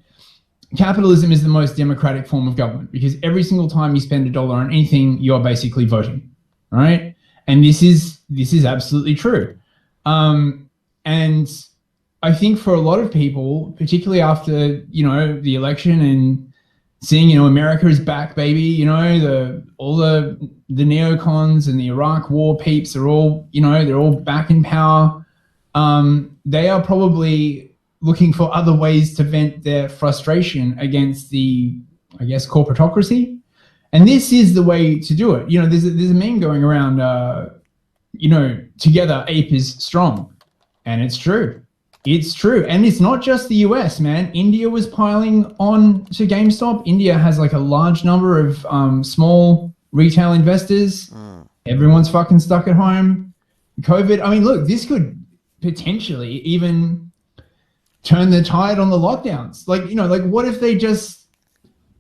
capitalism is the most democratic form of government, because every single time you spend $1 on anything, you're basically voting, right? And this is absolutely true. And I think for a lot of people, particularly after, you know, the election and seeing, you know, America is back, baby, you know, all the neocons and the Iraq war peeps are all, you know, they're all back in power. They are probably looking for other ways to vent their frustration against the, I guess, corporatocracy. And this is the way to do it. You know, there's a meme going around, you know, together ape is strong. And it's true. It's true. And it's not just the US, man. India was piling on to GameStop. India has like a large number of small retail investors. Everyone's fucking stuck at home. COVID, I mean, look, this could potentially even turn the tide on the lockdowns. Like, you know, like what if they just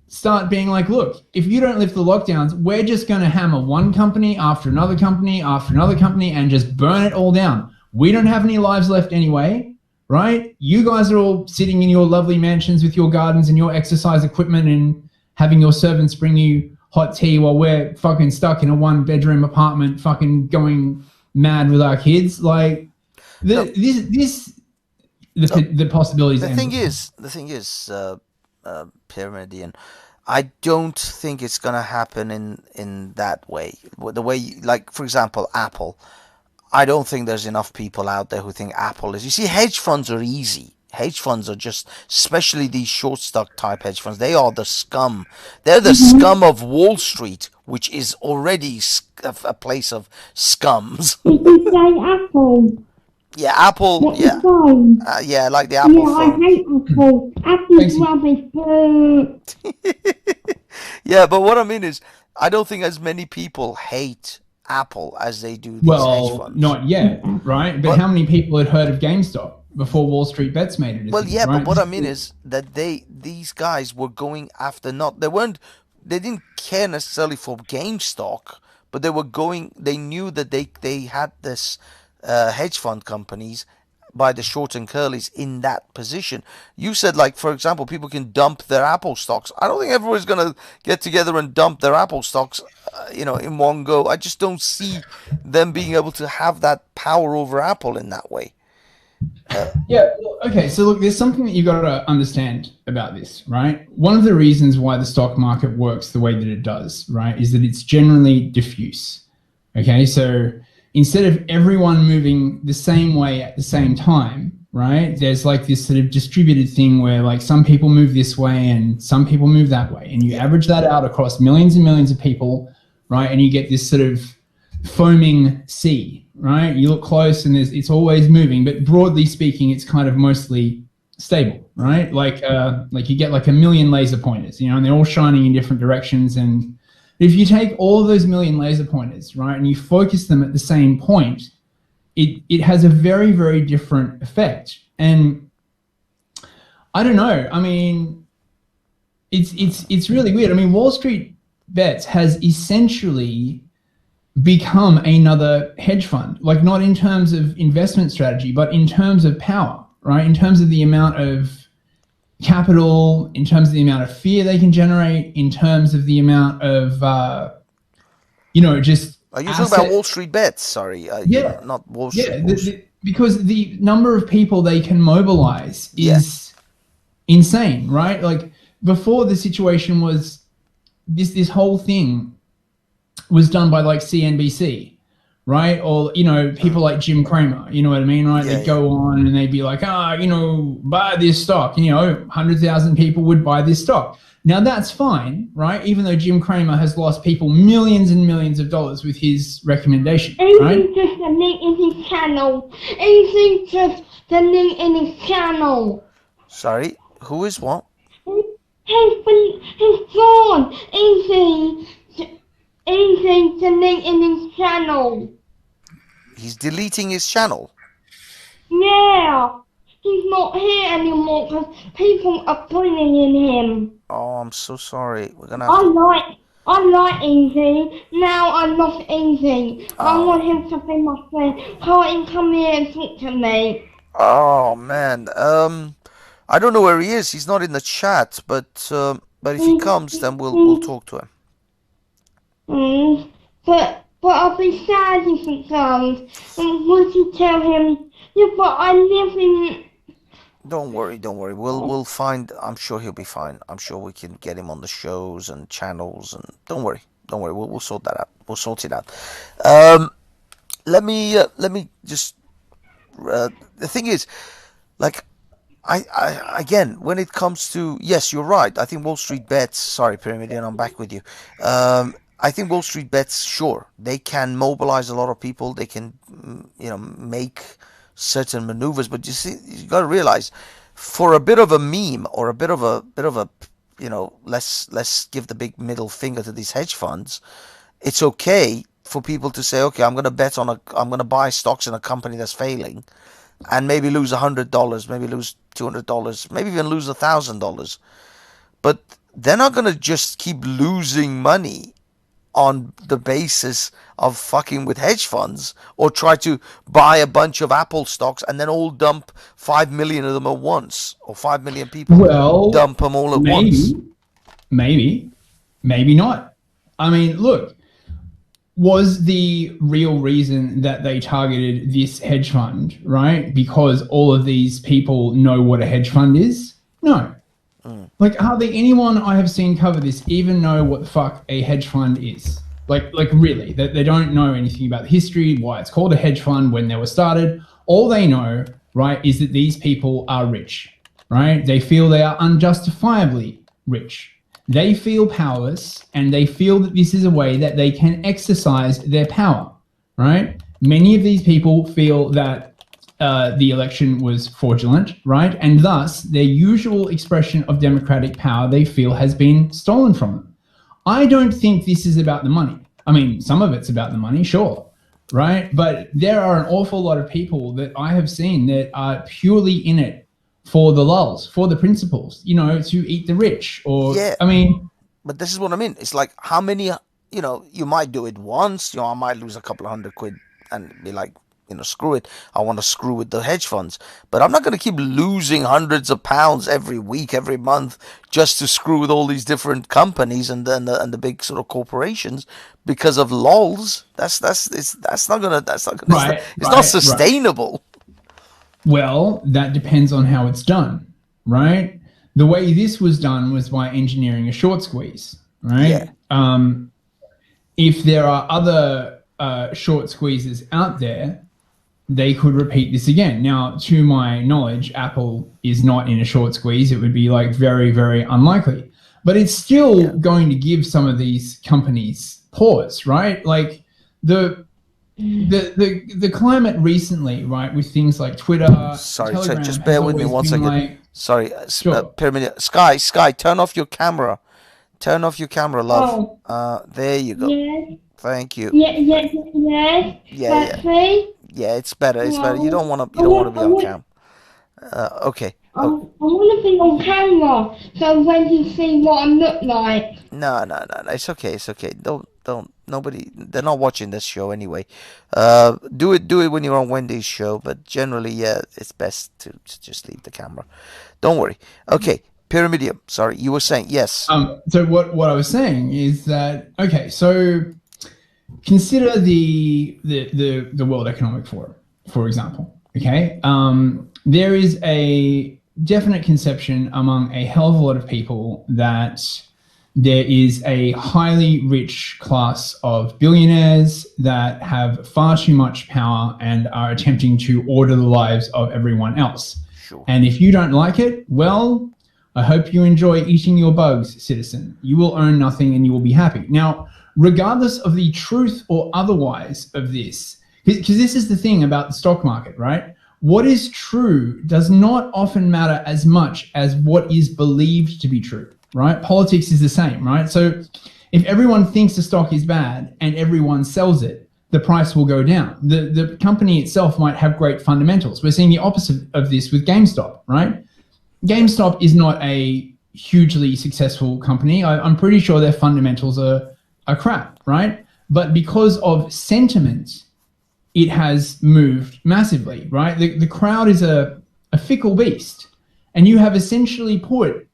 start being like, look, if you don't lift the lockdowns, we're just going to hammer one company after another company after another company and just burn it all down. We don't have any lives left anyway, right? You guys are all sitting in your lovely mansions with your gardens and your exercise equipment and having your servants bring you hot tea while we're fucking stuck in a 1-bedroom apartment fucking going mad with our kids. Like, the possibilities. The thing is, Pyramidian, I don't think it's gonna happen in that way. The way, like for example, Apple. I don't think there's enough people out there who think Apple is. You see, hedge funds are easy. Hedge funds are just, especially these short stock type hedge funds, they are the scum. They're the scum of Wall Street, which is already a place of scums. Did you say Apple? Yeah, Apple. What Yeah, yeah, like the Apple phone. I hate Apple. Apple's rubbish. Yeah, but what I mean is, I don't think as many people hate Apple as they do these hedge funds. Not yet, right? But how many people had heard of GameStop before Wall Street Bets made it? Well, yeah, right? but what I mean is that these guys were going after they didn't care necessarily for GameStop, but they knew that they had this hedge fund companies by the short and curlies in that position. You said, like, for example, people can dump their Apple stocks. I don't think everyone's going to get together and dump their Apple stocks, you know, in one go. I just don't see them being able to have that power over Apple in that way. Yeah, okay, so look, there's something that you've got to understand about this, right? One of the reasons why the stock market works the way that it does, right, is that it's generally diffuse. Okay, so instead of everyone moving the same way at the same time, right, there's like this sort of distributed thing where like some people move this way and some people move that way, and you average that out across millions and millions of people, right, and you get this sort of foaming sea, right? You look close and it's always moving, but broadly speaking, it's kind of mostly stable, right? Like you get like a million laser pointers, you know, and they're all shining in different directions. And if you take all of those million laser pointers, right, and you focus them at the same point, it has a very, very different effect. And I don't know. I mean, it's really weird. I mean, Wall Street Bets has essentially become another hedge fund, like not in terms of investment strategy, but in terms of power, right? In terms of the amount of capital, in terms of the amount of fear they can generate, in terms of the amount of just Are you talking about asset. Wall Street bets? Sorry, Yeah, not Wall Street. yeah, because the number of people they can mobilize Yeah. is insane, right? Like before, the situation was this whole thing was done by like CNBC, right? Or people like Jim Cramer, you know what I mean, right? Yeah, They'd go on and they'd be like, buy this stock. 100,000 people would buy this stock. Now that's fine, right? Even though Jim Cramer has lost people millions and millions of dollars with his recommendation, right? Anything just the link in his channel. Anything just the link in his channel. Sorry, who is what? He's gone. Anything the link in his channel. He's deleting his channel. Yeah. He's not here anymore because people are bullying him. Oh, I'm so sorry. We're gonna have to... I like Easy. Now I lost Easy. I Oh. want him to be my friend. Can't he come here and talk to me? Oh man. I don't know where he is. He's not in the chat, but if he comes, then we'll talk to him. But I'll be sad if he comes. And once you tell him, yeah, but I live in. Don't worry. We'll find. I'm sure he'll be fine. I'm sure we can get him on the shows and channels. And don't worry. We'll sort that out. We'll sort it out. Let me just. The thing is, like, I again, when it comes to, yes, you're right. I think Wall Street bets. Sorry, Pyramidian, I'm back with you. I think Wall Street bets, sure, they can mobilize a lot of people. They can, make certain maneuvers. But you see, you got to realize, for a bit of a meme or a bit of a let's give the big middle finger to these hedge funds. It's okay for people to say, okay, I'm going to buy stocks in a company that's failing, and maybe lose $100, maybe lose $200, maybe even lose $1,000. But they're not going to just keep losing money on the basis of fucking with hedge funds, or try to buy a bunch of Apple stocks and then all dump 5 million of them at once, or 5 million people dump them all at once. Maybe not. I mean, look, was the real reason that they targeted this hedge fund, right? Because all of these people know what a hedge fund is? No. Like, hardly anyone I have seen cover this even know what the fuck a hedge fund is. Like really, they don't know anything about the history, why it's called a hedge fund, when they were started. All they know, right, is that these people are rich, right? They feel they are unjustifiably rich. They feel powerless, and they feel that this is a way that they can exercise their power, right? Many of these people feel that the election was fraudulent, right? And thus, their usual expression of democratic power they feel has been stolen from them. I don't think this is about the money. I mean, some of it's about the money, sure, right? But there are an awful lot of people that I have seen that are purely in it for the lulz, for the principles, to eat the rich, or, Yeah. I mean... But this is what I mean. It's like, how many, you might do it once, I might lose a couple of $100 and be like, screw it. I want to screw with the hedge funds. But I'm not going to keep losing hundreds of pounds every week, every month, just to screw with all these different companies and the big sort of corporations because of lols. That's not gonna. It's not sustainable. Well, that depends on how it's done, right? The way this was done was by engineering a short squeeze, right? Yeah. If there are other short squeezes out there, they could repeat this again. Now, to my knowledge, Apple is not in a short squeeze. It would be like very, very unlikely. But it's still going to give some of these companies pause, right? Like the climate recently, right, with things like Twitter. Sorry, Telegram, just bear with me 1 second. Like, sorry, sure. Pyramid. Sky, turn off your camera. Turn off your camera, love. There you go. Yes. Thank you. Yes. Yeah. Yeah, it's better. It's better. You don't want to be on cam. Okay. I want to be on camera, so when you see what I look like. No. It's okay. they're not watching this show anyway. Do it when you're on Wendy's show, but generally, yeah, it's best to just leave the camera. Don't worry. Okay, Pyramidium. Sorry, you were saying yes. So what I was saying is that, okay, so consider the World Economic Forum, for example. Okay, there is a definite conception among a hell of a lot of people that there is a highly rich class of billionaires that have far too much power and are attempting to order the lives of everyone else. Sure. And if you don't like it, well, I hope you enjoy eating your bugs, citizen. You will own nothing and you will be happy. Now, regardless of the truth or otherwise of this, because this is the thing about the stock market, right? What is true does not often matter as much as what is believed to be true, right? Politics is the same, right? So if everyone thinks the stock is bad and everyone sells it, the price will go down. The company itself might have great fundamentals. We're seeing the opposite of this with GameStop, right? GameStop is not a hugely successful company. I'm pretty sure their fundamentals are crap, right? But because of sentiment, it has moved massively, right? The crowd is a fickle beast, and you have essentially put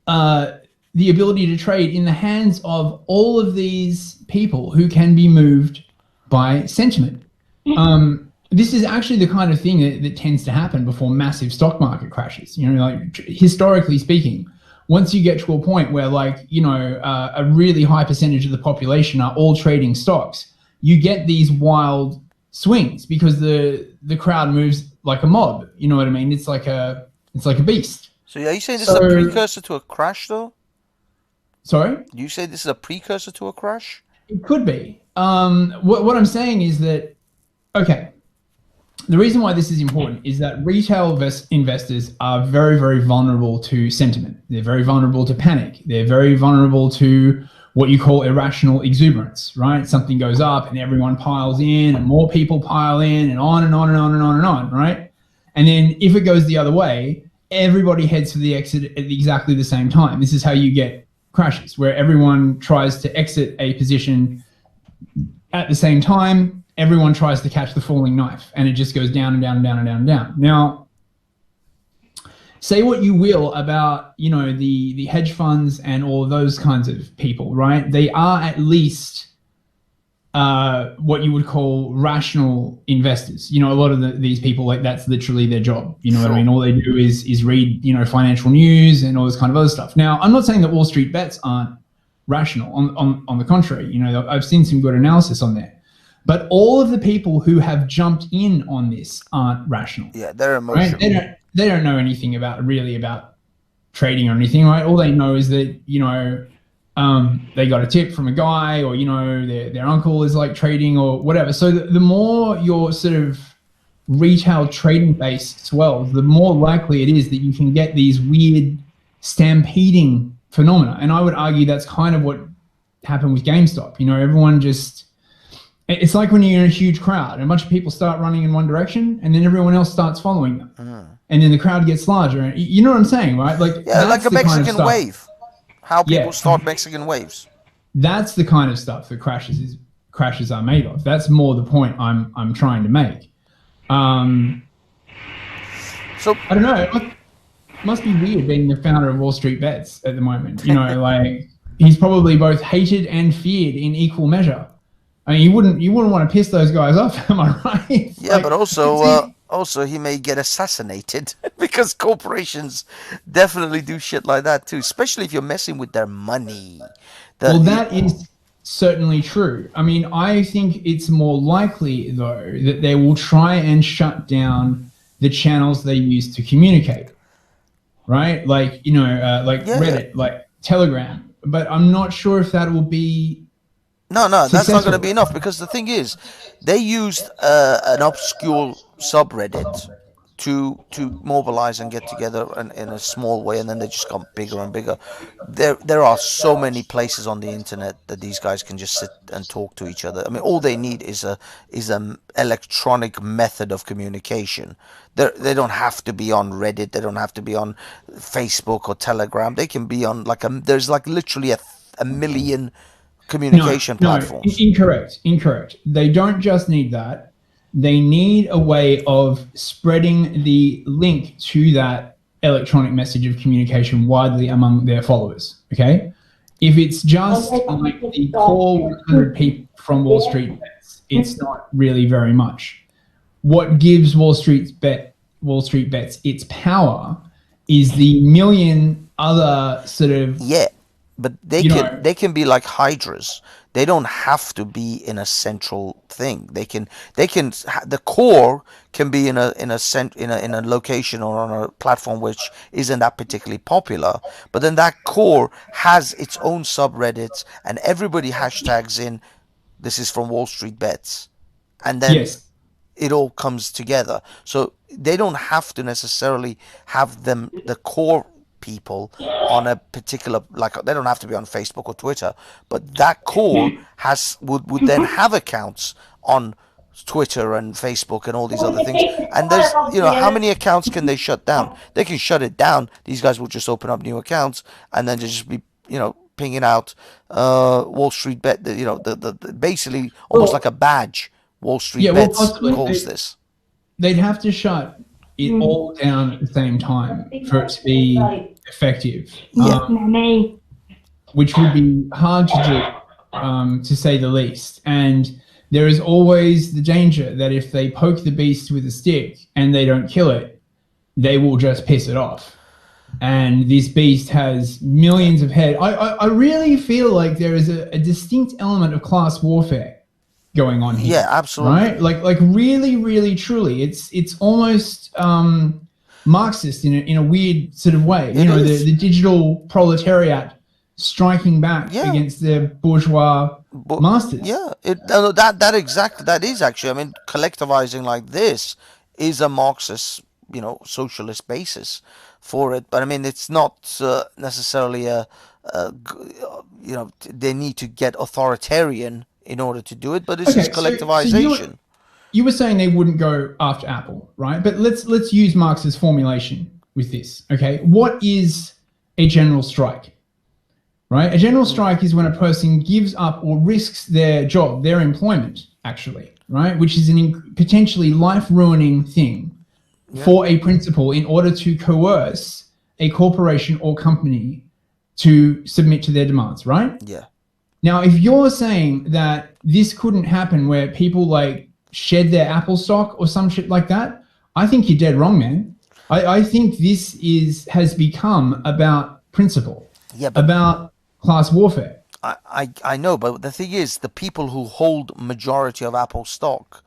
the ability to trade in the hands of all of these people who can be moved by sentiment. This is actually the kind of thing that tends to happen before massive stock market crashes. You know, like historically speaking, once you get to a point where, like, you know, a really high percentage of the population are all trading stocks, you get these wild swings because the crowd moves like a mob. You know what I mean? It's like a beast. So are you saying this is a precursor to a crash, though? Sorry? You say this is a precursor to a crash? It could be. What I'm saying is that, okay, the reason why this is important is that retail investors are very, very vulnerable to sentiment. They're very vulnerable to panic. They're very vulnerable to what you call irrational exuberance, right? Something goes up and everyone piles in and more people pile in and on and on and on and on and on, right? And then if it goes the other way, everybody heads for the exit at exactly the same time. This is how you get crashes, where everyone tries to exit a position at the same time. Everyone tries to catch the falling knife, and it just goes down and down and down and down and down. Now, say what you will about, you know, the hedge funds and all of those kinds of people, right? They are at least what you would call rational investors. You know, a lot of these people, like, that's literally their job. You know what I mean? All they do is read, you know, financial news and all this kind of other stuff. Now, I'm not saying that Wall Street bets aren't rational. On the contrary, you know, I've seen some good analysis on there. But all of the people who have jumped in on this aren't rational. Yeah, they're emotional. Right? They don't know anything about trading or anything, right? All they know is that, you know, they got a tip from a guy, or, you know, their uncle is like trading or whatever. So the more your sort of retail trading base swells, the more likely it is that you can get these weird stampeding phenomena. And I would argue that's kind of what happened with GameStop. You know, everyone just, it's like when you're in a huge crowd and a bunch of people start running in one direction and then everyone else starts following them. And then the crowd gets larger. And you know what I'm saying, right? Like, yeah, like a Mexican kind of wave. How people start Mexican waves. That's the kind of stuff that crashes are made of. That's more the point I'm trying to make. So I don't know. It must be weird being the founder of Wall Street Bets at the moment. You know, like, he's probably both hated and feared in equal measure. I mean, you wouldn't want to piss those guys off, am I right? Yeah, like, but also he may get assassinated because corporations definitely do shit like that too, especially if you're messing with their money. That is certainly true. I mean, I think it's more likely, though, that they will try and shut down the channels they use to communicate, right? Like, you know, like Reddit, like Telegram. But I'm not sure if that will be No, that's not going to be enough, because the thing is, they used an obscure subreddit to mobilize and get together in a small way, and then they just got bigger and bigger. There are so many places on the internet that these guys can just sit and talk to each other. I mean, all they need is an electronic method of communication. They don't have to be on Reddit. They don't have to be on Facebook or Telegram. They can be on there's like literally a million communication platforms. Incorrect. They don't just need that. They need a way of spreading the link to that electronic message of communication widely among their followers. Okay? If it's just like the core 100 people from Wall Street Bets, it's not really very much. What gives Wall Street Bets its power is the million other sort of but they can be like hydras. They don't have to be in a central thing. The core can be in a location or on a platform which isn't that particularly popular, but then that core has its own subreddits and everybody hashtags in this is from Wall Street Bets, and then it all comes together. So they don't have to necessarily have the core people on a particular, like, they don't have to be on Facebook or Twitter, but that core would then have accounts on Twitter and Facebook and all these other things. And there's, how many accounts can they shut down? They can shut it down. These guys will just open up new accounts and then just be, pinging out Wall Street Bet, the basically almost like a badge. Wall Street Bets calls this. They'd have to shut it all down at the same time for it to be effective. Which would be hard to do, to say the least. And there is always the danger that if they poke the beast with a stick and they don't kill it, they will just piss it off. And this beast has millions of heads. I really feel like there is a distinct element of class warfare going on here. Yeah, absolutely. Right? Like really, really, truly. It's almost Marxist in a weird sort of way. The digital proletariat striking back against their bourgeois masters. Yeah, that is actually. I mean, collectivizing like this is a Marxist, socialist basis for it. But I mean, it's not necessarily they need to get authoritarian in order to do it. But it's just collectivization. So you were saying they wouldn't go after Apple, right? But let's use Marx's formulation with this. Okay, what is a general strike? Right, a general strike is when a person gives up or risks their job, their employment, actually, right, which is an potentially life-ruining thing for a principal in order to coerce a corporation or company to submit to their demands, right? Yeah. Now, if you're saying that this couldn't happen where people like shed their Apple stock or some shit like that, I think you're dead wrong, man. I think this has become about principle, about class warfare. I know, but the thing is, the people who hold majority of Apple stock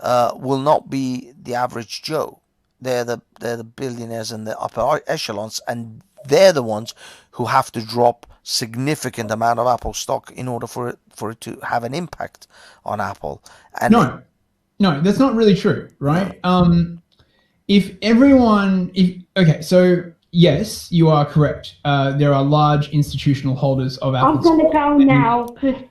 will not be the average Joe. They're the billionaires and the upper echelons, and they're the ones who have to drop significant amount of Apple stock in order for it to have an impact on Apple. And no, that's not really true, right? No. So yes, you are correct. There are large institutional holders of Apple. I'm gonna go now because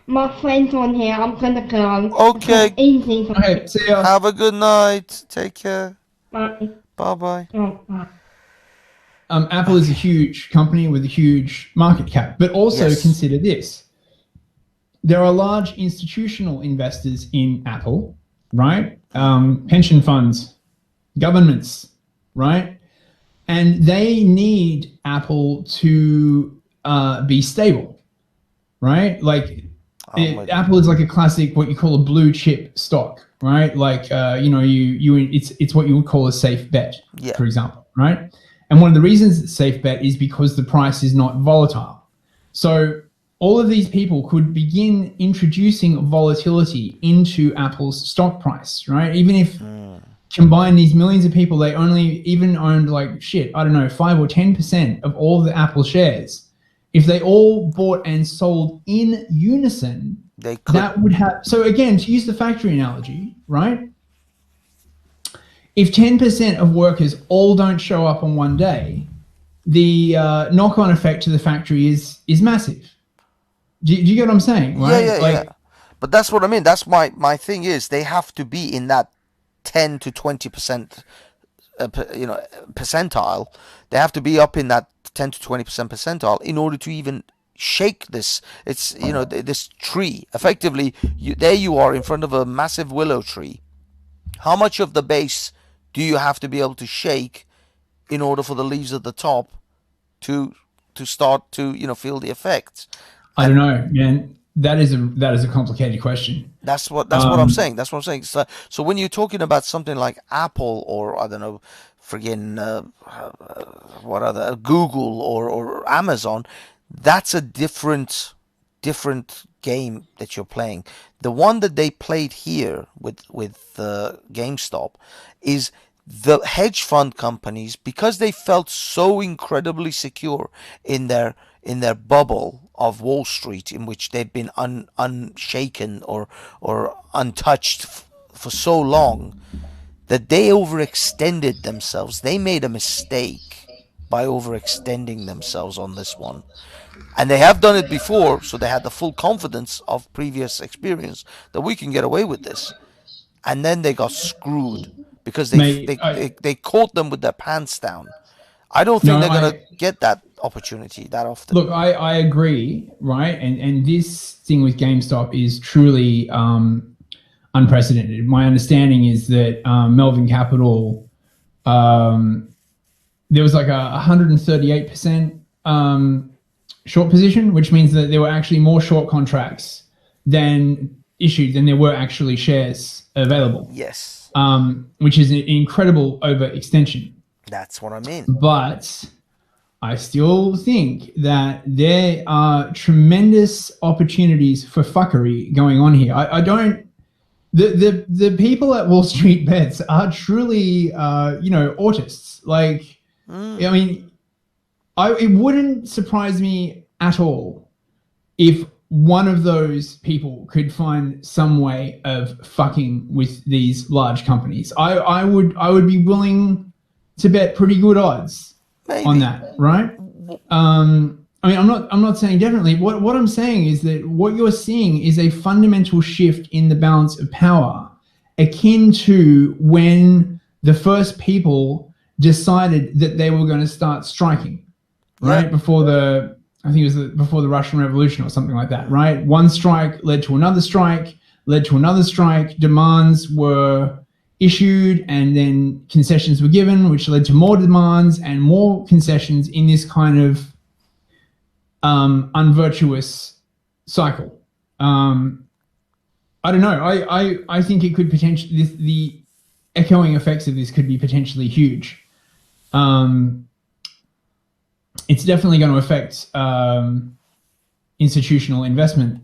my friend's on here. I'm gonna go. Okay. Easy. Okay, see ya. Have a good night. Take care. Bye. Bye-bye. Bye. Apple is a huge company with a huge market cap, but also consider this. There are large institutional investors in Apple, right? Pension funds, governments, right? And they need Apple to be stable, right? Like Apple is like a classic, what you call a blue chip stock, right? Like it's what you would call a safe bet, for example, right? And one of the reasons it's a safe bet is because the price is not volatile. So all of these people could begin introducing volatility into Apple's stock price, right? Even if combine these millions of people, they only even owned 5 or 10% of all of the Apple shares. If they all bought and sold in unison, that would have. So again, to use the factory analogy, right? If 10% of workers all don't show up on one day, the knock-on effect to the factory is massive. Do you get what I'm saying? Right? Yeah. But that's what I mean. That's my thing is they have to be in that 10 to 20% percentile. They have to be up in that 10 to 20% percentile in order to even shake this. It's, this tree. Effectively, there you are in front of a massive willow tree. How much of the base do you have to be able to shake in order for the leaves at the top to start to feel the effects? I don't know, man. That is a complicated question. That's what I'm saying. That's what I'm saying. So when you're talking about something like Apple, or I don't know, friggin' what other, Google or Amazon, that's a different game that you're playing. The one that they played here with GameStop is the hedge fund companies, because they felt so incredibly secure in their bubble of Wall Street, in which they'd been unshaken or untouched for so long, that they overextended themselves. They made a mistake by overextending themselves on this one. And they have done it before, so they had the full confidence of previous experience that we can get away with this. And then they got screwed because they caught them with their pants down. I don't think they're going to get that opportunity that often. Look, I agree, right? And this thing with GameStop is truly unprecedented. My understanding is that Melvin Capital, there was like a 138% short position, which means that there were actually more short contracts than issued than there were actually shares available. Yes. Which is an incredible overextension. That's what I mean. But I still think that there are tremendous opportunities for fuckery going on here. I don't. The people at Wall Street Bets are truly, autists. Like, I mean, it wouldn't surprise me at all if one of those people could find some way of fucking with these large companies. I would be willing to bet pretty good odds on that, right? I mean, I'm not saying definitely. What I'm saying is that what you're seeing is a fundamental shift in the balance of power, akin to when the first people decided that they were going to start striking, right? Yeah. Before the Russian Revolution or something like that, right? One strike led to another strike, demands were issued, and then concessions were given, which led to more demands and more concessions in this kind of unvirtuous cycle. I don't know. I think it could potentially, the echoing effects of this could be potentially huge. It's definitely going to affect institutional investment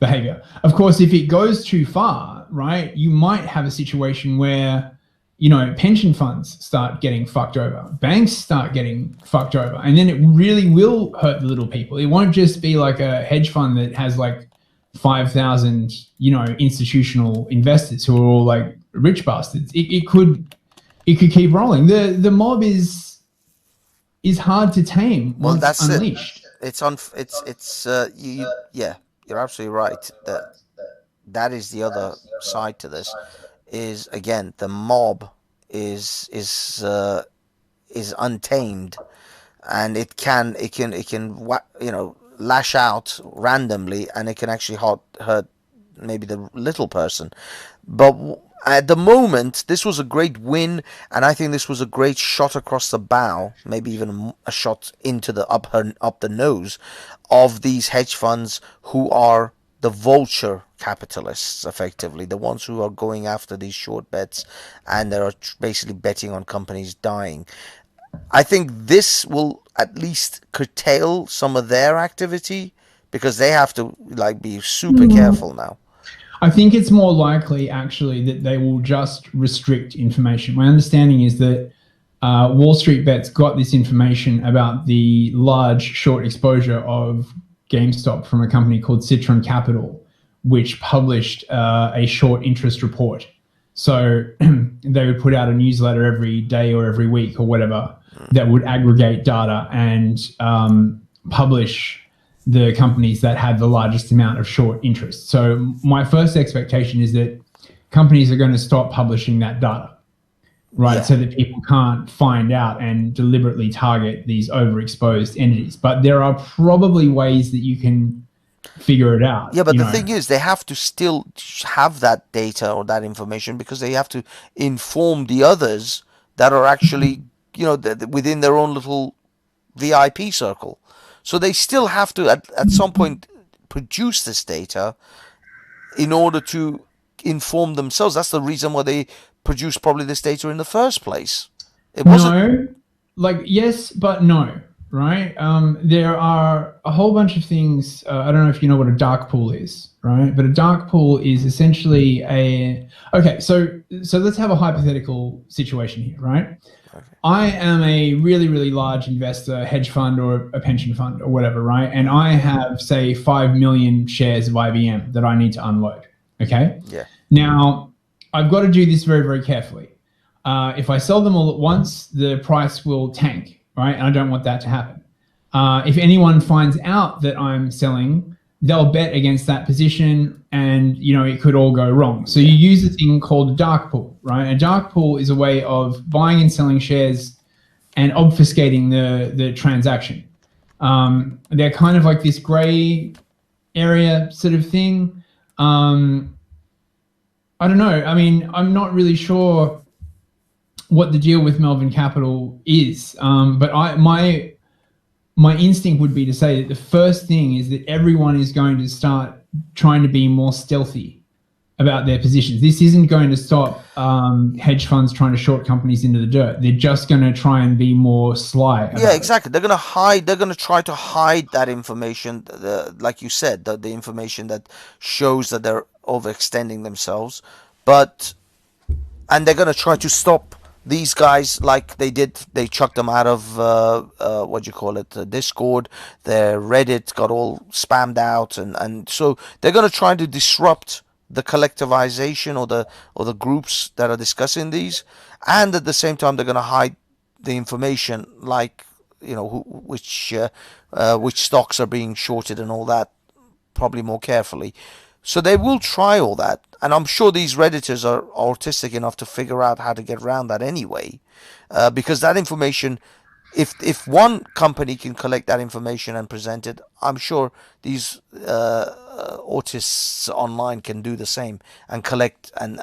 behavior. Of course, if it goes too far, right, you might have a situation where, pension funds start getting fucked over, banks start getting fucked over, and then it really will hurt the little people. It won't just be like a hedge fund that has like 5,000, institutional investors who are all like rich bastards. It could keep rolling. The mob is hard to tame once unleashed. You're absolutely right. That is the other side to this. Is again, the mob is untamed, and it can lash out randomly, and it can actually hurt maybe the little person. But at the moment, this was a great win, and I think this was a great shot across the bow, maybe even a shot into the up the nose of these hedge funds, who are the vulture capitalists, effectively, the ones who are going after these short bets, and they are basically betting on companies dying. I think this will at least curtail some of their activity, because they have to be super careful now. I think it's more likely, actually, that they will just restrict information. My understanding is that Wall Street Bets got this information about the large short exposure of GameStop from a company called Citron Capital, which published a short interest report. So they would put out a newsletter every day or every week or whatever that would aggregate data and publish the companies that had the largest amount of short interest. So my first expectation is that companies are going to stop publishing that data. right? Yeah. So that people can't find out and deliberately target these overexposed entities. But there are probably ways that you can figure it out. Yeah, but the thing is, they have to still have that data or that information because they have to inform the others that are actually, within their own little VIP circle. So they still have to, at some point, produce this data in order to inform themselves. That's the reason why they produced probably this data in the first place. It wasn't. No, like yes, but no, right? There are a whole bunch of things. I don't know if you know what a dark pool is, right? But a dark pool is essentially a. Okay, so let's have a hypothetical situation here, right? I am a really, really large investor, hedge fund or a pension fund or whatever, right? And I have, say, 5 million shares of IBM that I need to unload. Okay. Yeah. Now, I've got to do this very, very carefully. If I sell them all at once, the price will tank, right? And I don't want that to happen. If anyone finds out that I'm selling, they'll bet against that position and, it could all go wrong. So you use a thing called a dark pool, right? A dark pool is a way of buying and selling shares and obfuscating the transaction. They're kind of like this gray area sort of thing. I don't know. I mean, I'm not really sure what the deal with Melbourne Capital is, but my instinct would be to say that the first thing is that everyone is going to start trying to be more stealthy about their positions. This isn't going to stop hedge funds trying to short companies into the dirt. They're just going to try and be more sly. Yeah, exactly. They're going to hide. They're going to try to hide that information, like you said, the information that shows that they're overextending themselves. And they're going to try to stop these guys like they did. They chucked them out of Discord. Their Reddit got all spammed out, and so they're going to try to disrupt the collectivization or the groups that are discussing these, and at the same time they're going to hide the information, like which stocks are being shorted and all that, probably more carefully. So they will try all that, and I'm sure these Redditors are autistic enough to figure out how to get around that anyway, because that information, if one company can collect that information and present it, I'm sure these autists online can do the same and collect and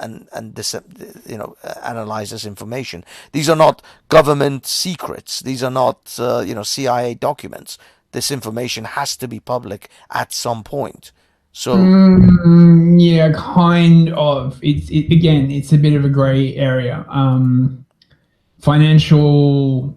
analyze this information. These are not government secrets. These are not CIA documents. This information has to be public at some point. So yeah, kind of. It's a bit of a gray area. Financial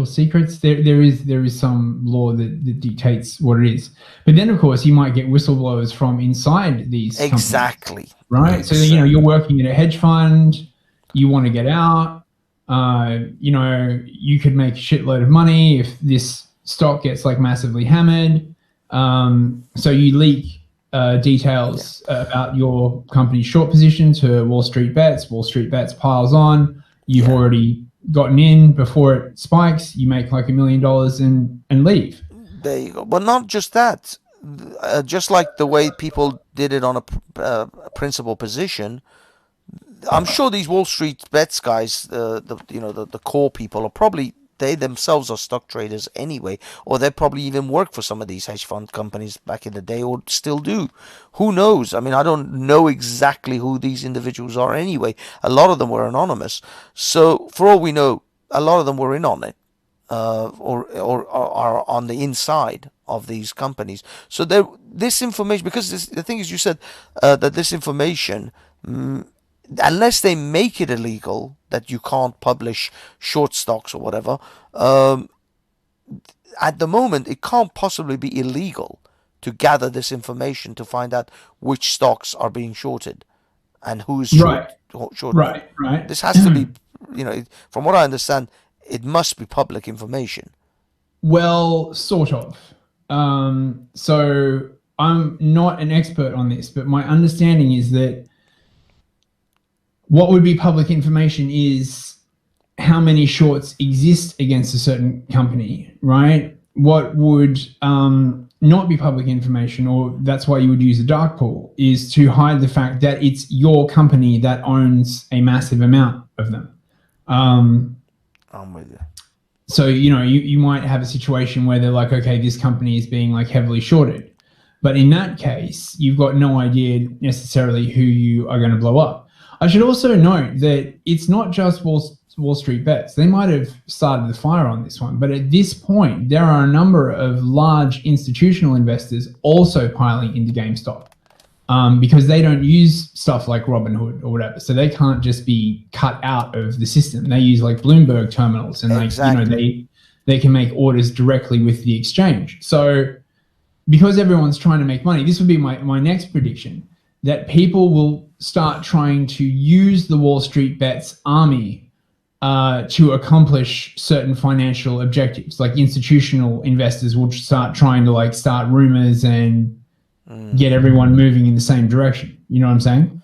secrets. There is some law that dictates what it is. But then, of course, you might get whistleblowers from inside these exactly companies, right? Exactly. So you're working in a hedge fund. You want to get out. You could make a shitload of money if this stock gets like massively hammered. So you leak details about your company's short position to Wall Street Bets. Wall Street Bets piles on. You've already gotten in before it spikes. You make like $1 million and leave. There you go. But not just that. Just like the way people did it on a principal position, I'm sure these Wall Street Bets guys, the core people, are probably, they themselves are stock traders anyway, or they probably even worked for some of these hedge fund companies back in the day, or still do. Who knows? I mean, I don't know exactly who these individuals are anyway. A lot of them were anonymous, so for all we know, a lot of them were in on it, or are on the inside of these companies. So this information, because the thing is, you said that this information, unless they make it illegal that you can't publish short stocks or whatever, at the moment it can't possibly be illegal to gather this information to find out which stocks are being shorted and who's short. Right. This has to be, from what I understand, it must be public information. Well, sort of. So I'm not an expert on this, but my understanding is that what would be public information is how many shorts exist against a certain company, right? What would not be public information, or that's why you would use a dark pool, is to hide the fact that it's your company that owns a massive amount of them. Um, I'm with you. so you might have a situation where they're like, okay, this company is being like heavily shorted, but in that case, you've got no idea necessarily who you are going to blow up. I should also note that it's not just Wall Street bets. They might have started the fire on this one, but at this point, there are a number of large institutional investors also piling into GameStop. Because they don't use stuff like Robinhood or whatever, so they can't just be cut out of the system. They use like Bloomberg terminals, and Exactly. they can make orders directly with the exchange. So because everyone's trying to make money, this would be my next prediction, that people will start trying to use the Wall Street bets army to accomplish certain financial objectives. Like institutional investors will start trying to like start rumors and get everyone moving in the same direction. You know what I'm saying?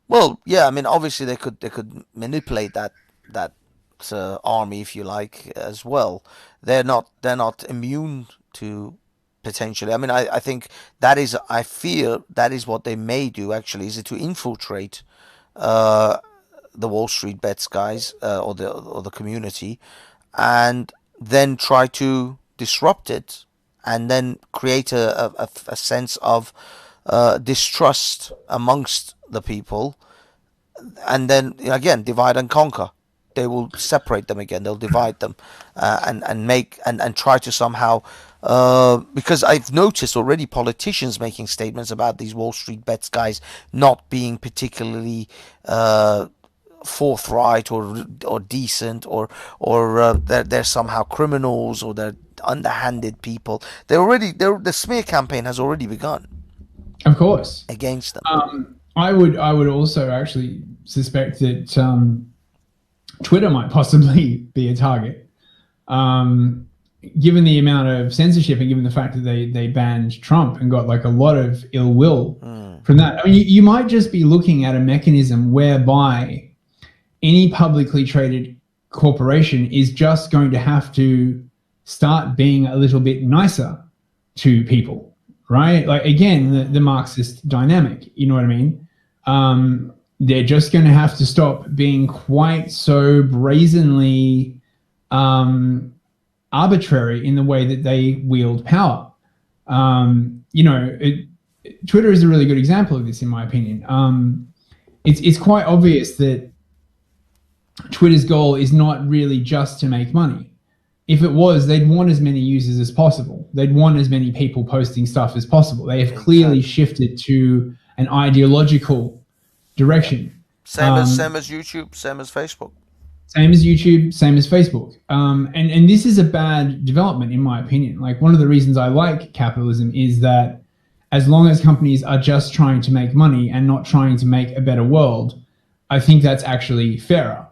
Well, yeah. I mean, obviously they could manipulate that army, if you like, as well. They're not immune to potentially. I mean, I think that is. I fear that is what they may do. Actually, is it to infiltrate uh, the Wall Street bets guys, or the community, and then try to disrupt it, and then create a sense of distrust amongst the people, and then again divide and conquer. They will separate them again. They'll divide them, and try to somehow. Because I've noticed already politicians making statements about these Wall Street bets guys not being particularly forthright or decent, or they're somehow criminals, or they're underhanded people. The smear campaign has already begun Of course. against them. I would also actually suspect that Twitter might possibly be a target, um, given the amount of censorship and given the fact that they banned Trump and got like a lot of ill will from that. I mean, you might just be looking at a mechanism whereby any publicly traded corporation is just going to have to start being a little bit nicer to people, right? Like again, the Marxist dynamic. You know what I mean? They're just going to have to stop being quite so brazenly arbitrary in the way that they wield power. Twitter is a really good example of this, in my opinion. It's quite obvious that Twitter's goal is not really just to make money. If it was, they'd want as many users as possible. They'd want as many people posting stuff as possible. They have clearly shifted to an ideological direction. Same as YouTube, same as Facebook. Same as YouTube, same as Facebook. And this is a bad development, in my opinion. Like, one of the reasons I like capitalism is that as long as companies are just trying to make money and not trying to make a better world, I think that's actually fairer.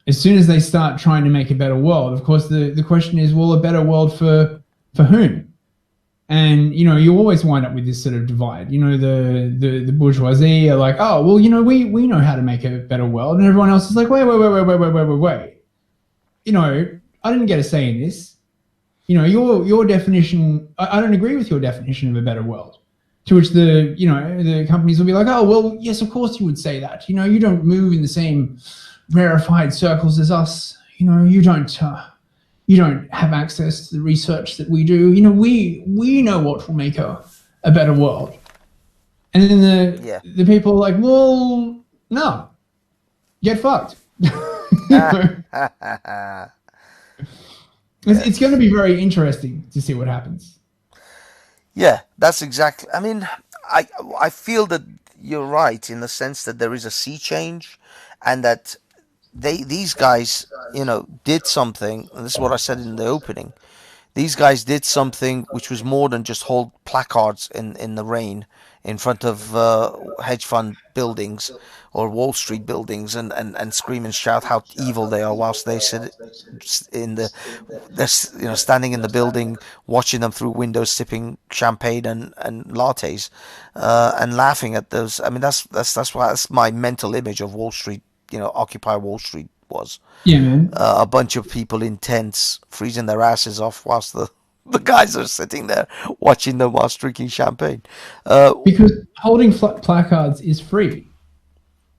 As soon as they start trying to make a better world, of course, the question is, well, a better world for whom? And, you always wind up with this sort of divide. The bourgeoisie are like, oh, well, we know how to make a better world. And everyone else is like, wait. I didn't get a say in this. Your definition, I don't agree with your definition of a better world. To which the companies will be like, oh, well, yes, of course you would say that. You don't move in the same rarefied circles as us. You don't have access to the research that we do. We know what will make a better world. And then the people are like, well, no, get fucked. It's going to be very interesting to see what happens. Yeah, that's exactly. I mean, I feel that you're right in the sense that there is a sea change, and that these guys, did something. And this is what I said in the opening. These guys did something which was more than just hold placards in the rain in front of hedge fund buildings or Wall Street buildings, and scream and shout how evil they are whilst they sit they're standing in the building, watching them through windows, sipping champagne and lattes, and laughing at those. I mean, that's my mental image of Wall Street. Occupy Wall Street was. Yeah, man. A bunch of people in tents freezing their asses off whilst the guys are sitting there watching them whilst drinking champagne. Because holding placards is free.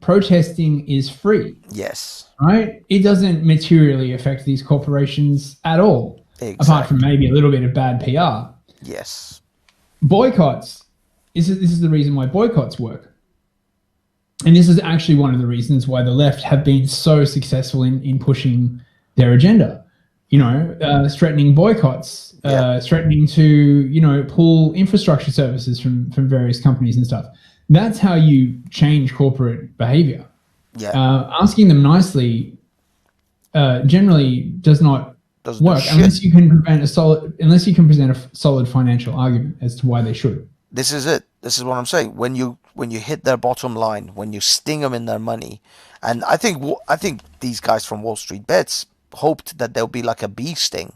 protesting is free, Yes. right? It doesn't materially affect these corporations at all, apart from Exactly. maybe a little bit of bad PR. Yes. Boycotts. This is the reason why boycotts work. And this is actually one of the reasons why the left have been so successful in pushing their agenda. Threatening boycotts, threatening to pull infrastructure services from various companies and stuff. That's how you change corporate behavior. Yeah. Asking them nicely generally does not Doesn't do work shit. unless you can present a solid financial argument as to why they should. This is it. This is what I'm saying. When you hit their bottom line, when you sting them in their money, and I think these guys from Wall Street Bets hoped that there'll be like a bee sting,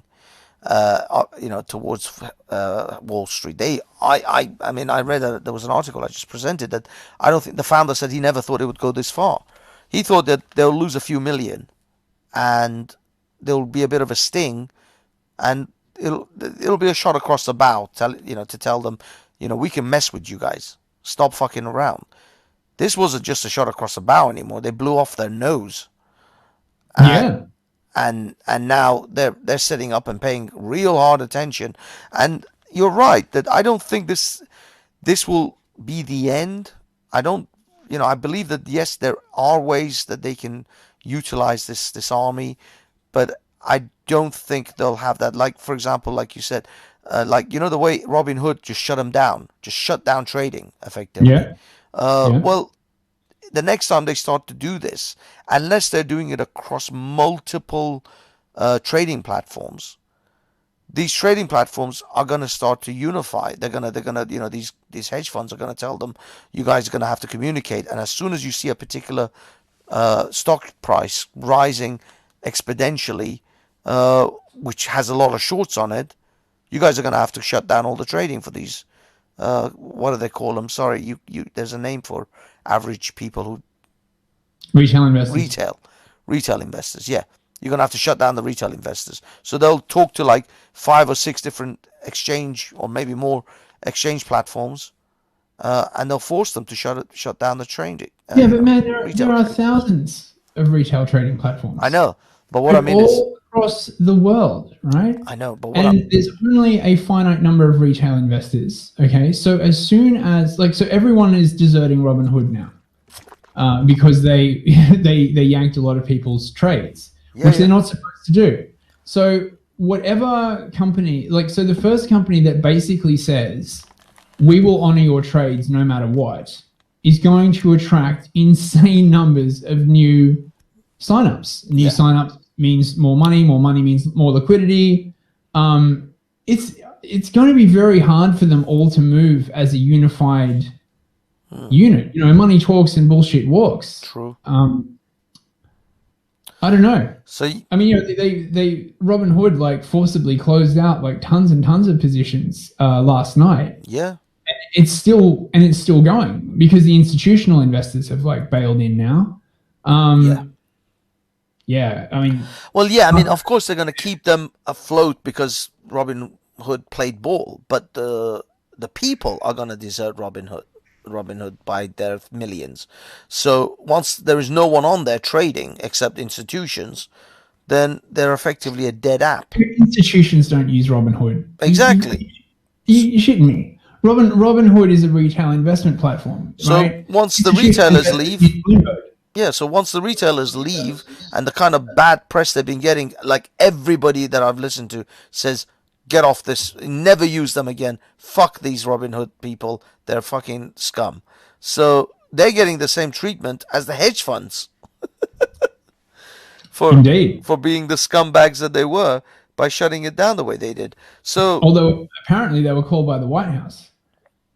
towards Wall Street. I mean, I read there was an article I just presented that I don't think the founder said he never thought it would go this far. He thought that they'll lose a few million, and there'll be a bit of a sting, and it'll be a shot across the bow, to tell them, we can mess with you guys. Stop fucking around. This wasn't just a shot across the bow anymore. They blew off their nose. Yeah. And now they're sitting up and paying real hard attention. And you're right that I don't think this will be the end. I don't, I believe that yes, there are ways that they can utilize this army, but I don't think they'll have that. Like, for example, like you said, the way Robin Hood just shut down trading effectively. Yeah. Well, the next time they start to do this, unless they're doing it across multiple trading platforms, these trading platforms are going to start to unify. They're gonna, these hedge funds are going to tell them, you guys are going to have to communicate. And as soon as you see a particular stock price rising exponentially, which has a lot of shorts on it, you guys are going to have to shut down all the trading for these. What do they call them? Sorry, there's a name for average people who retail investors. Retail investors. Yeah, you're gonna have to shut down the retail investors. So they'll talk to like 5 or 6 different exchange or maybe more exchange platforms, and they'll force them to shut down the trading. Yeah, but man, there are thousands of retail trading platforms. I know, but what I mean is across the world, right? I know, but there's only a finite number of retail investors. Okay, so as soon as so everyone is deserting Robinhood now, because they yanked a lot of people's trades, which they're not supposed to do. So whatever company, so the first company that basically says we will honor your trades no matter what is going to attract insane numbers of new signups. Signups means more money means more liquidity. It's going to be very hard for them all to move as a unified unit. Money talks and bullshit walks. True. I don't know. So I mean, they Robinhood forcibly closed out tons and tons of positions last night. Yeah. It's still going because the institutional investors have bailed in now. Yeah, I mean... Well, yeah, I mean, of course they're going to keep them afloat because Robin Hood played ball, but the people are going to desert Robin Hood by their millions. So once there is no one on there trading except institutions, then they're effectively a dead app. Institutions don't use Robinhood. Exactly. You're shitting me. Robinhood is a retail investment platform. So right? once the retailers leave... Yeah, so once the retailers leave and the kind of bad press they've been getting, everybody that I've listened to says, get off this, never use them again, fuck these Robinhood people, they're fucking scum. So they're getting the same treatment as the hedge funds for being the scumbags that they were by shutting it down the way they did. So although apparently they were called by the White House.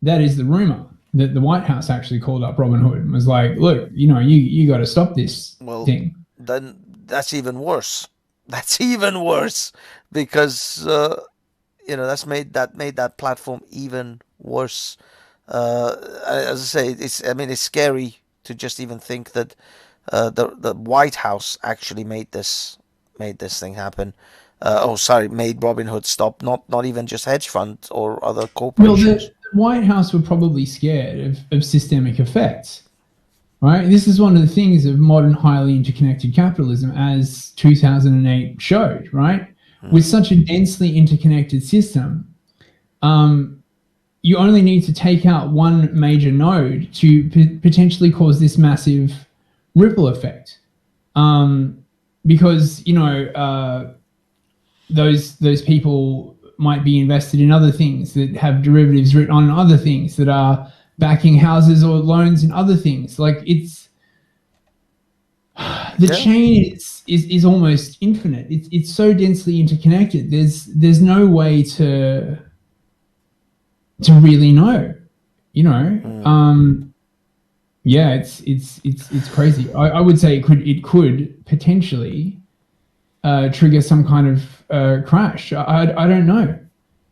That is the rumor. That the White House actually called up Robinhood and was like, look, you got to stop this thing. Then that's even worse. That's even worse because, that's made that platform even worse. As I say, it's scary to just even think that the White House actually made this thing happen. Made Robinhood stop, not even just hedge funds or other corporations. Well, the White House were probably scared of systemic effects, right? This is one of the things of modern, highly interconnected capitalism, as 2008 showed, right? With such a densely interconnected system, you only need to take out one major node to potentially cause this massive ripple effect. Because those people might be invested in other things that have derivatives written on other things that are backing houses or loans in other things. Like it's the chain is almost infinite. It's so densely interconnected. There's no way to really know. Yeah, it's crazy. I would say it could potentially trigger some kind of crash. I don't know,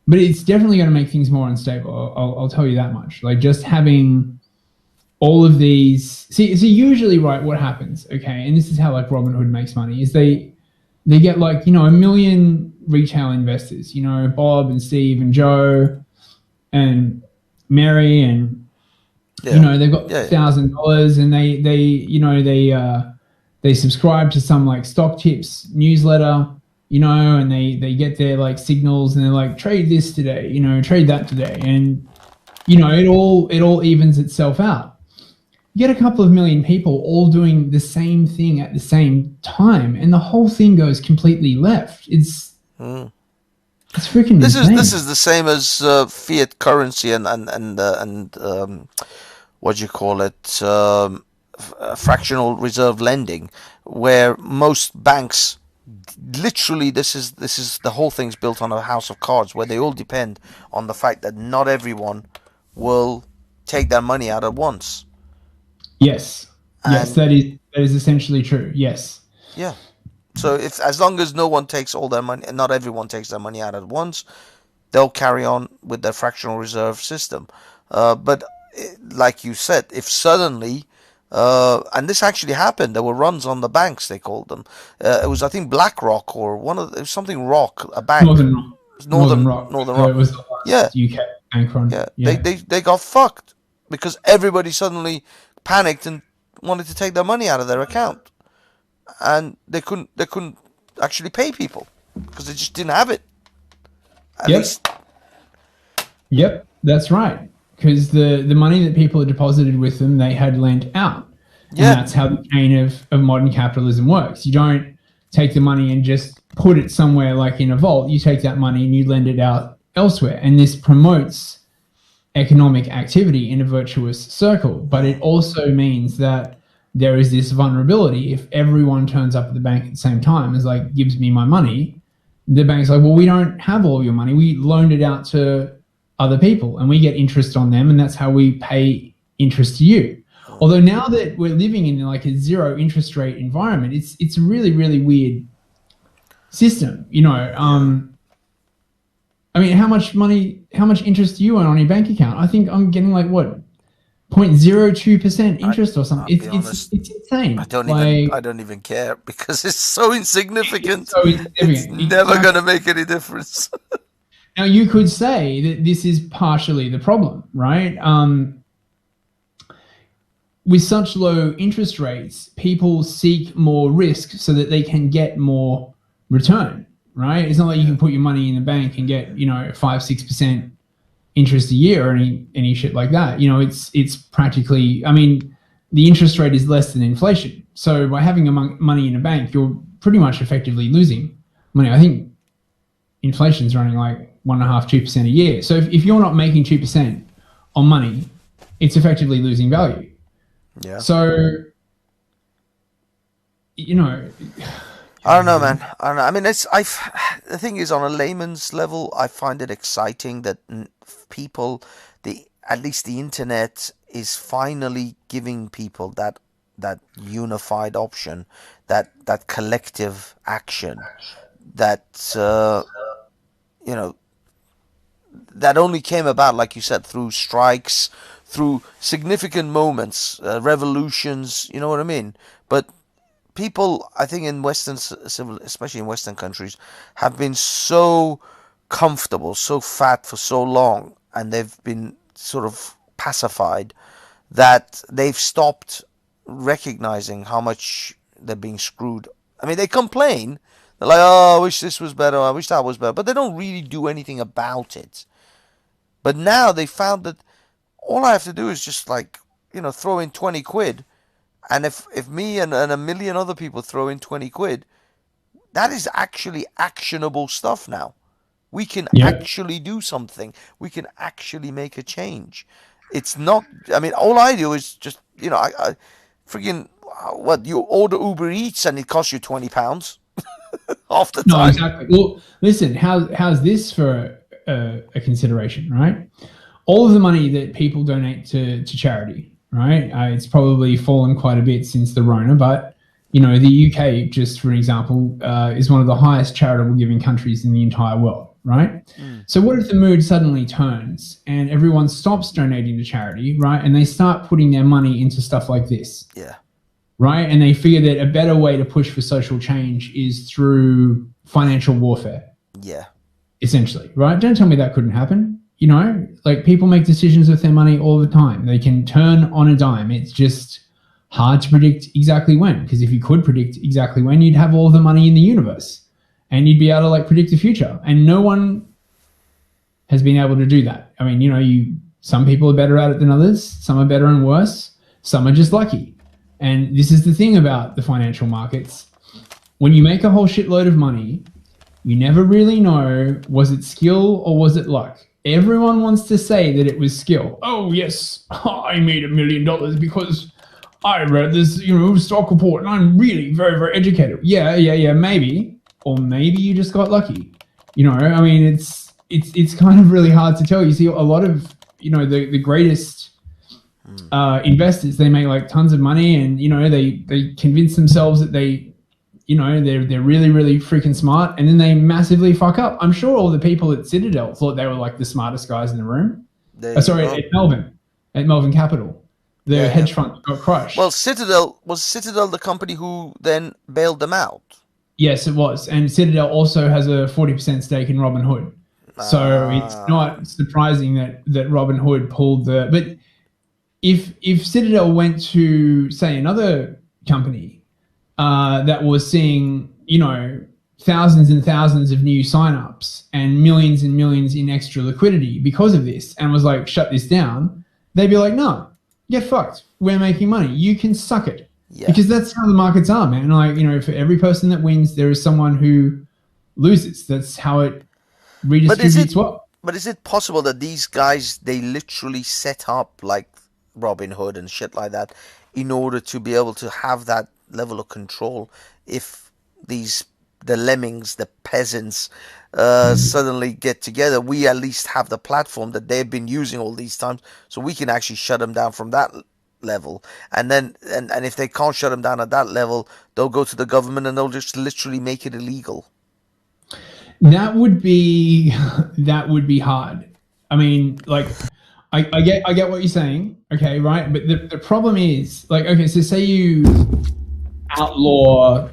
but it's definitely going to make things more unstable. I'll tell you that much. Like just having all of these. See, so usually, right, what happens? Okay, and this is how like Robinhood makes money is they get like a million retail investors. Bob and Steve and Joe and Mary and they've got $1,000 and they subscribe to some like stock tips newsletter, and they get their like signals and they're like, trade this today, trade that today. And, it all evens itself out. You get a couple of million people all doing the same thing at the same time and the whole thing goes completely left. It's freaking insane. This is the same as fiat currency and what do you call it, fractional reserve lending, where most banks literally this is the whole thing's built on a house of cards where they all depend on the fact that not everyone will take their money out at once. Yes, that is essentially true. Yes. Yeah. So as long as no one takes all their money, and not everyone takes their money out at once, they'll carry on with their fractional reserve system. But like you said, if suddenly, and this actually happened, there were runs on the banks, they called them. It was, I think, BlackRock or it was something Rock, a bank. Northern Rock. It was the last UK bank run. Yeah. They got fucked because everybody suddenly panicked and wanted to take their money out of their account, and they couldn't actually pay people because they just didn't have it. Yep, that's right. Because the money that people had deposited with them, they had lent out. And that's how the chain of modern capitalism works. You don't take the money and just put it somewhere like in a vault. You take that money and you lend it out elsewhere. And this promotes economic activity in a virtuous circle. But it also means that there is this vulnerability. If everyone turns up at the bank at the same time, is like, gives me my money, the bank's like, well, we don't have all of your money. We loaned it out to other people and we get interest on them, and that's how we pay interest to you. Although now that we're living in like a zero interest rate environment, it's a really, really weird system. I mean, how much interest do you earn on your bank account? I think I'm getting like what, 0.02% interest or something. It's insane. I don't even care because it's so insignificant. It's never going to make any difference. Now, you could say that this is partially the problem, right? With such low interest rates, people seek more risk so that they can get more return, right? It's not like you can put your money in the bank and get, 5-6% interest a year or any shit like that. It's practically, I mean, the interest rate is less than inflation. So by having money in a bank, you're pretty much effectively losing money. I think inflation's running like 1.5-2% a year. So if you're not making 2% on money, it's effectively losing value. Yeah. So, I don't know, man. I don't know. I mean, the thing is, on a layman's level, I find it exciting that people, at least the internet, is finally giving people that unified option, that collective action, that that only came about, like you said, through strikes, through significant moments, revolutions. You know what I mean? But people, I think, in especially in Western countries, have been so comfortable, so fat for so long, and they've been sort of pacified that they've stopped recognizing how much they're being screwed. I mean, they complain. They're like, "Oh, I wish this was better. I wish that was better," but they don't really do anything about it. But now they found that all I have to do is just like, throw in 20 quid. And if me and a million other people throw in 20 quid, that is actually actionable stuff now. We can actually do something. We can actually make a change. It's not, I mean, all I do is just, I freaking, what, you order Uber Eats and it costs you £20 half the No, time. exactly. Well, listen, how's this for a consideration, right? All of the money that people donate to charity, right? It's probably fallen quite a bit since the Rona, but the UK, just for an example, is one of the highest charitable giving countries in the entire world, right? So what if the mood suddenly turns and everyone stops donating to charity, right? And they start putting their money into stuff like this. Yeah. Right? And they figure that a better way to push for social change is through financial warfare. Yeah. Essentially, right? Don't tell me that couldn't happen. Like people make decisions with their money all the time. They can turn on a dime. It's just hard to predict exactly when, because if you could predict exactly when, you'd have all the money in the universe and you'd be able to like predict the future. And no one has been able to do that. I mean, some people are better at it than others. Some are better and worse. Some are just lucky. And this is the thing about the financial markets. When you make a whole shitload of money, you never really know, was it skill or was it luck? Everyone wants to say that it was skill. Oh, yes, I made $1 million because I read this, stock report and I'm really very, very educated. Yeah, maybe. Or maybe you just got lucky. I mean, it's kind of really hard to tell. You see a lot of, the greatest investors, they make like tons of money and they convince themselves that they're really, really freaking smart, and then they massively fuck up. I'm sure all the people at Citadel thought they were like the smartest guys in the room. At Melbourne Capital, the hedge fund got crushed. Well, was Citadel the company who then bailed them out? Yes, it was. And Citadel also has a 40% stake in Robinhood. So it's not surprising that Robinhood pulled the, but if Citadel went to, say, another company that was seeing, thousands and thousands of new signups and millions in extra liquidity because of this, and was like, shut this down, they'd be like, no, get fucked. We're making money. You can suck it. Yeah. Because that's how the markets are, man. Like, for every person that wins, there is someone who loses. That's how it redistributes well. But is it possible that these guys, they literally set up like Robinhood and shit like that in order to be able to have that level of control? If the lemmings, the peasants, suddenly get together, we at least have the platform that they've been using all these times, so we can actually shut them down from that level. And then and if they can't shut them down at that level, they'll go to the government and they'll just literally make it illegal. That would be hard. I mean, like, I get what you're saying, okay, right? But the problem is, like, okay, so say you outlaw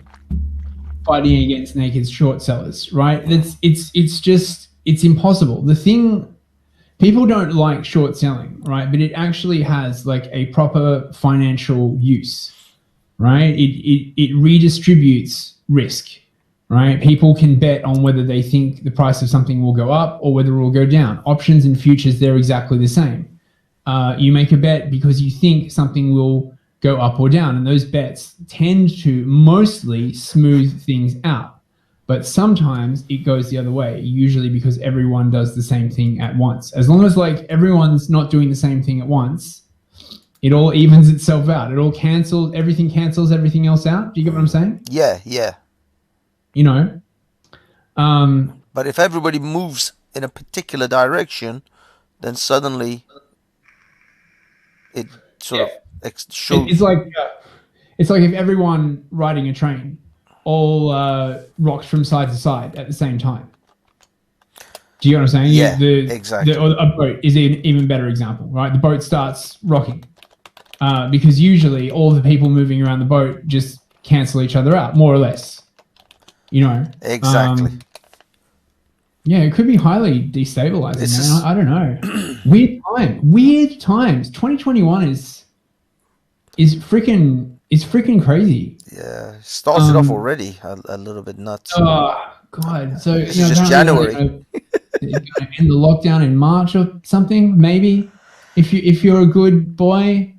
fighting against naked short sellers, right? It's impossible. The thing, people don't like short selling, right? But it actually has like a proper financial use, right? It redistributes risk, right? People can bet on whether they think the price of something will go up or whether it will go down. Options and futures, they're exactly the same. You make a bet because you think something will go up or down, and those bets tend to mostly smooth things out. But sometimes it goes the other way, usually because everyone does the same thing at once. As long as like everyone's not doing the same thing at once, it all evens itself out. Everything cancels everything else out. Do you get what I'm saying? Yeah. But if everybody moves in a particular direction, then suddenly it sort of shows. It's like if everyone riding a train all rocked from side to side at the same time. Do you know what I'm saying? Yeah, exactly. A boat is an even better example, right? The boat starts rocking because usually all the people moving around the boat just cancel each other out, more or less. Exactly. Yeah, it could be highly destabilizing, man. I don't know. Weird times. 2021 is is freaking crazy. Yeah, started off already a little bit nuts. Oh God! So This is just apparently January. they're going to end the lockdown in March or something. Maybe if you're a good boy,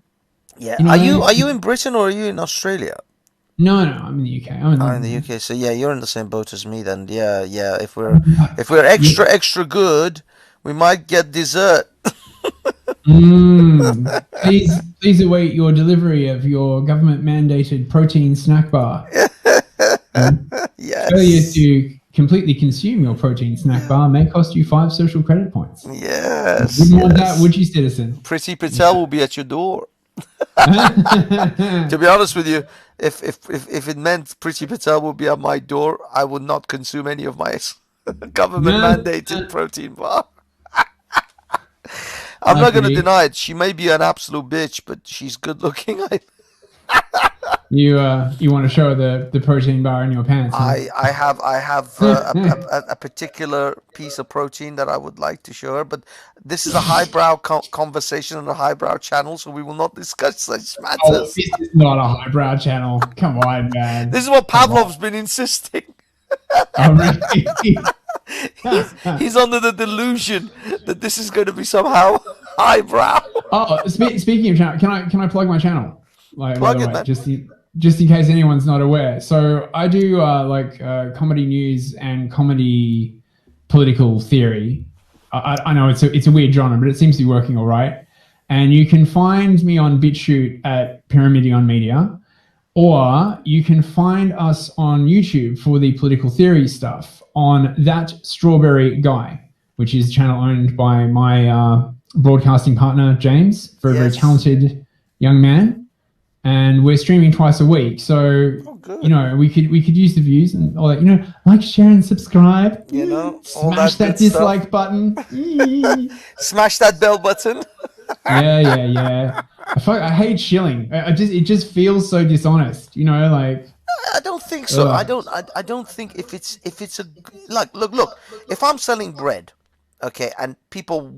Yeah, you know. are you in Britain or are you in Australia? No, I'm in the UK. I'm in I'm in the London. UK, so yeah, you're in the same boat as me then. Yeah, yeah. Man. If we're Yeah. extra good, we might get dessert. Please await your delivery of your government mandated protein snack bar. Failure Yes. to completely consume your protein snack bar may cost you 5 social credit points. Yes, Wouldn't want that, yes. would you, citizen? Pretty Patel will be at your door. To be honest with you, if it meant Pretty Patel would be at my door, I would not consume any of my government mandated protein bar. I'm not going to Okay. deny it. She may be an absolute bitch, but she's good looking. You want to show the protein bar in your pants, huh? I have a particular piece of protein that I would like to show her, but this is a highbrow conversation on a highbrow channel, so we will not discuss such Oh, matters. this is not a highbrow channel. Come on, man. This is what Come Pavlov's on. been insisting. Oh, really? He's under the delusion that this is going to be somehow highbrow. Oh, speaking of channel, can I plug my channel? Like, by Plug the it, way, man. just in case anyone's not aware. So I do comedy news and comedy political theory. I know it's a weird genre, but it seems to be working all right. And you can find me on BitChute at Pyramidion Media, or you can find us on YouTube for the political theory stuff on That Strawberry Guy, which is a channel owned by my broadcasting partner, James, very, very Yes. talented young man. And we're streaming twice a week. So, Oh, good. we could use the views and all that, like, share and subscribe. All Smash that good stuff. dislike button. Smash that bell button. Yeah. I hate shilling. It just feels so dishonest, like. I don't think so. Ugh. I don't think if it's a like look. If I'm selling bread, okay, and people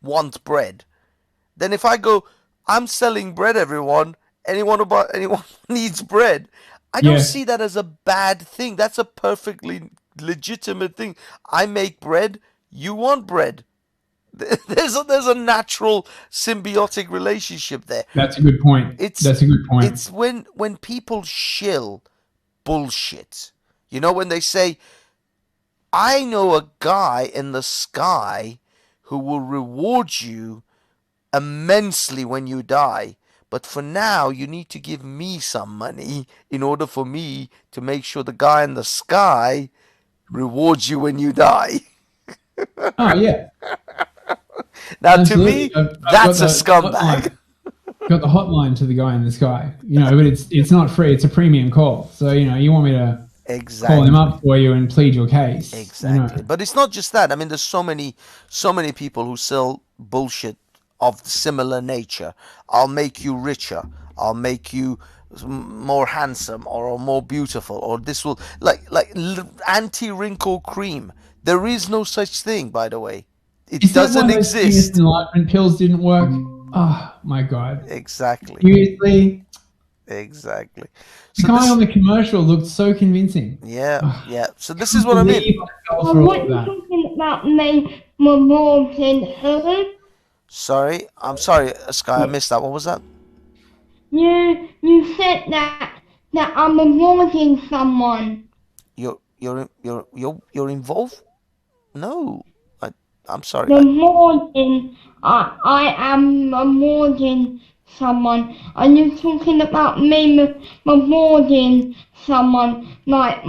want bread, then if I go, I'm selling bread, everyone. Anyone needs bread. I don't Yeah. see that as a bad thing. That's a perfectly legitimate thing. I make bread. You want bread. There's a natural symbiotic relationship there. That's a good point. That's a good point. It's when people shill bullshit. When they say, I know a guy in the sky who will reward you immensely when you die. But for now, you need to give me some money in order for me to make sure the guy in the sky rewards you when you die. Oh, yeah. Now, Absolutely. to me, that's a scumbag. Got the hotline to the guy in the sky, but it's not free. It's a premium call. So, you want me to call him up for you and plead your case. Exactly. But it's not just that. I mean, there's so many people who sell bullshit of similar nature. I'll make you richer. I'll make you more handsome or more beautiful, or this will like anti-wrinkle cream. There is no such thing, by the way. It doesn't exist. Enlightenment pills didn't work. Oh my god. Exactly. Seriously. Exactly. The guy on the commercial looked so convincing. Yeah. So this is what I mean. What are you talking about me rewarding her? Sorry, I'm sorry, Sky. I missed that. What was that? You said that I'm rewarding someone. You're involved? No, I'm sorry. Rewarding. I am rewarding someone. Are you talking about me rewarding someone? Like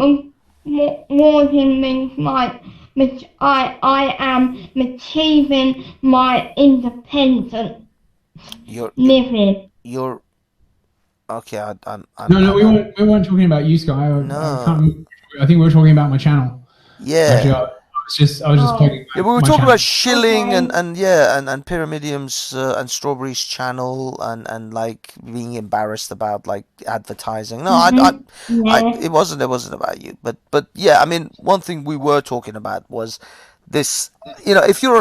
rewarding means like I am achieving my independence living. You're okay. No, we weren't talking about you, Sky. I think we were talking about my channel. Yeah. Actually, I was just plugging. Yeah, we were my talking channel. about shilling Okay. and Pyramidium's and Strawberry's channel and like being embarrassed about like advertising. No, it wasn't about you. But yeah, I mean, one thing we were talking about was this. If you're if you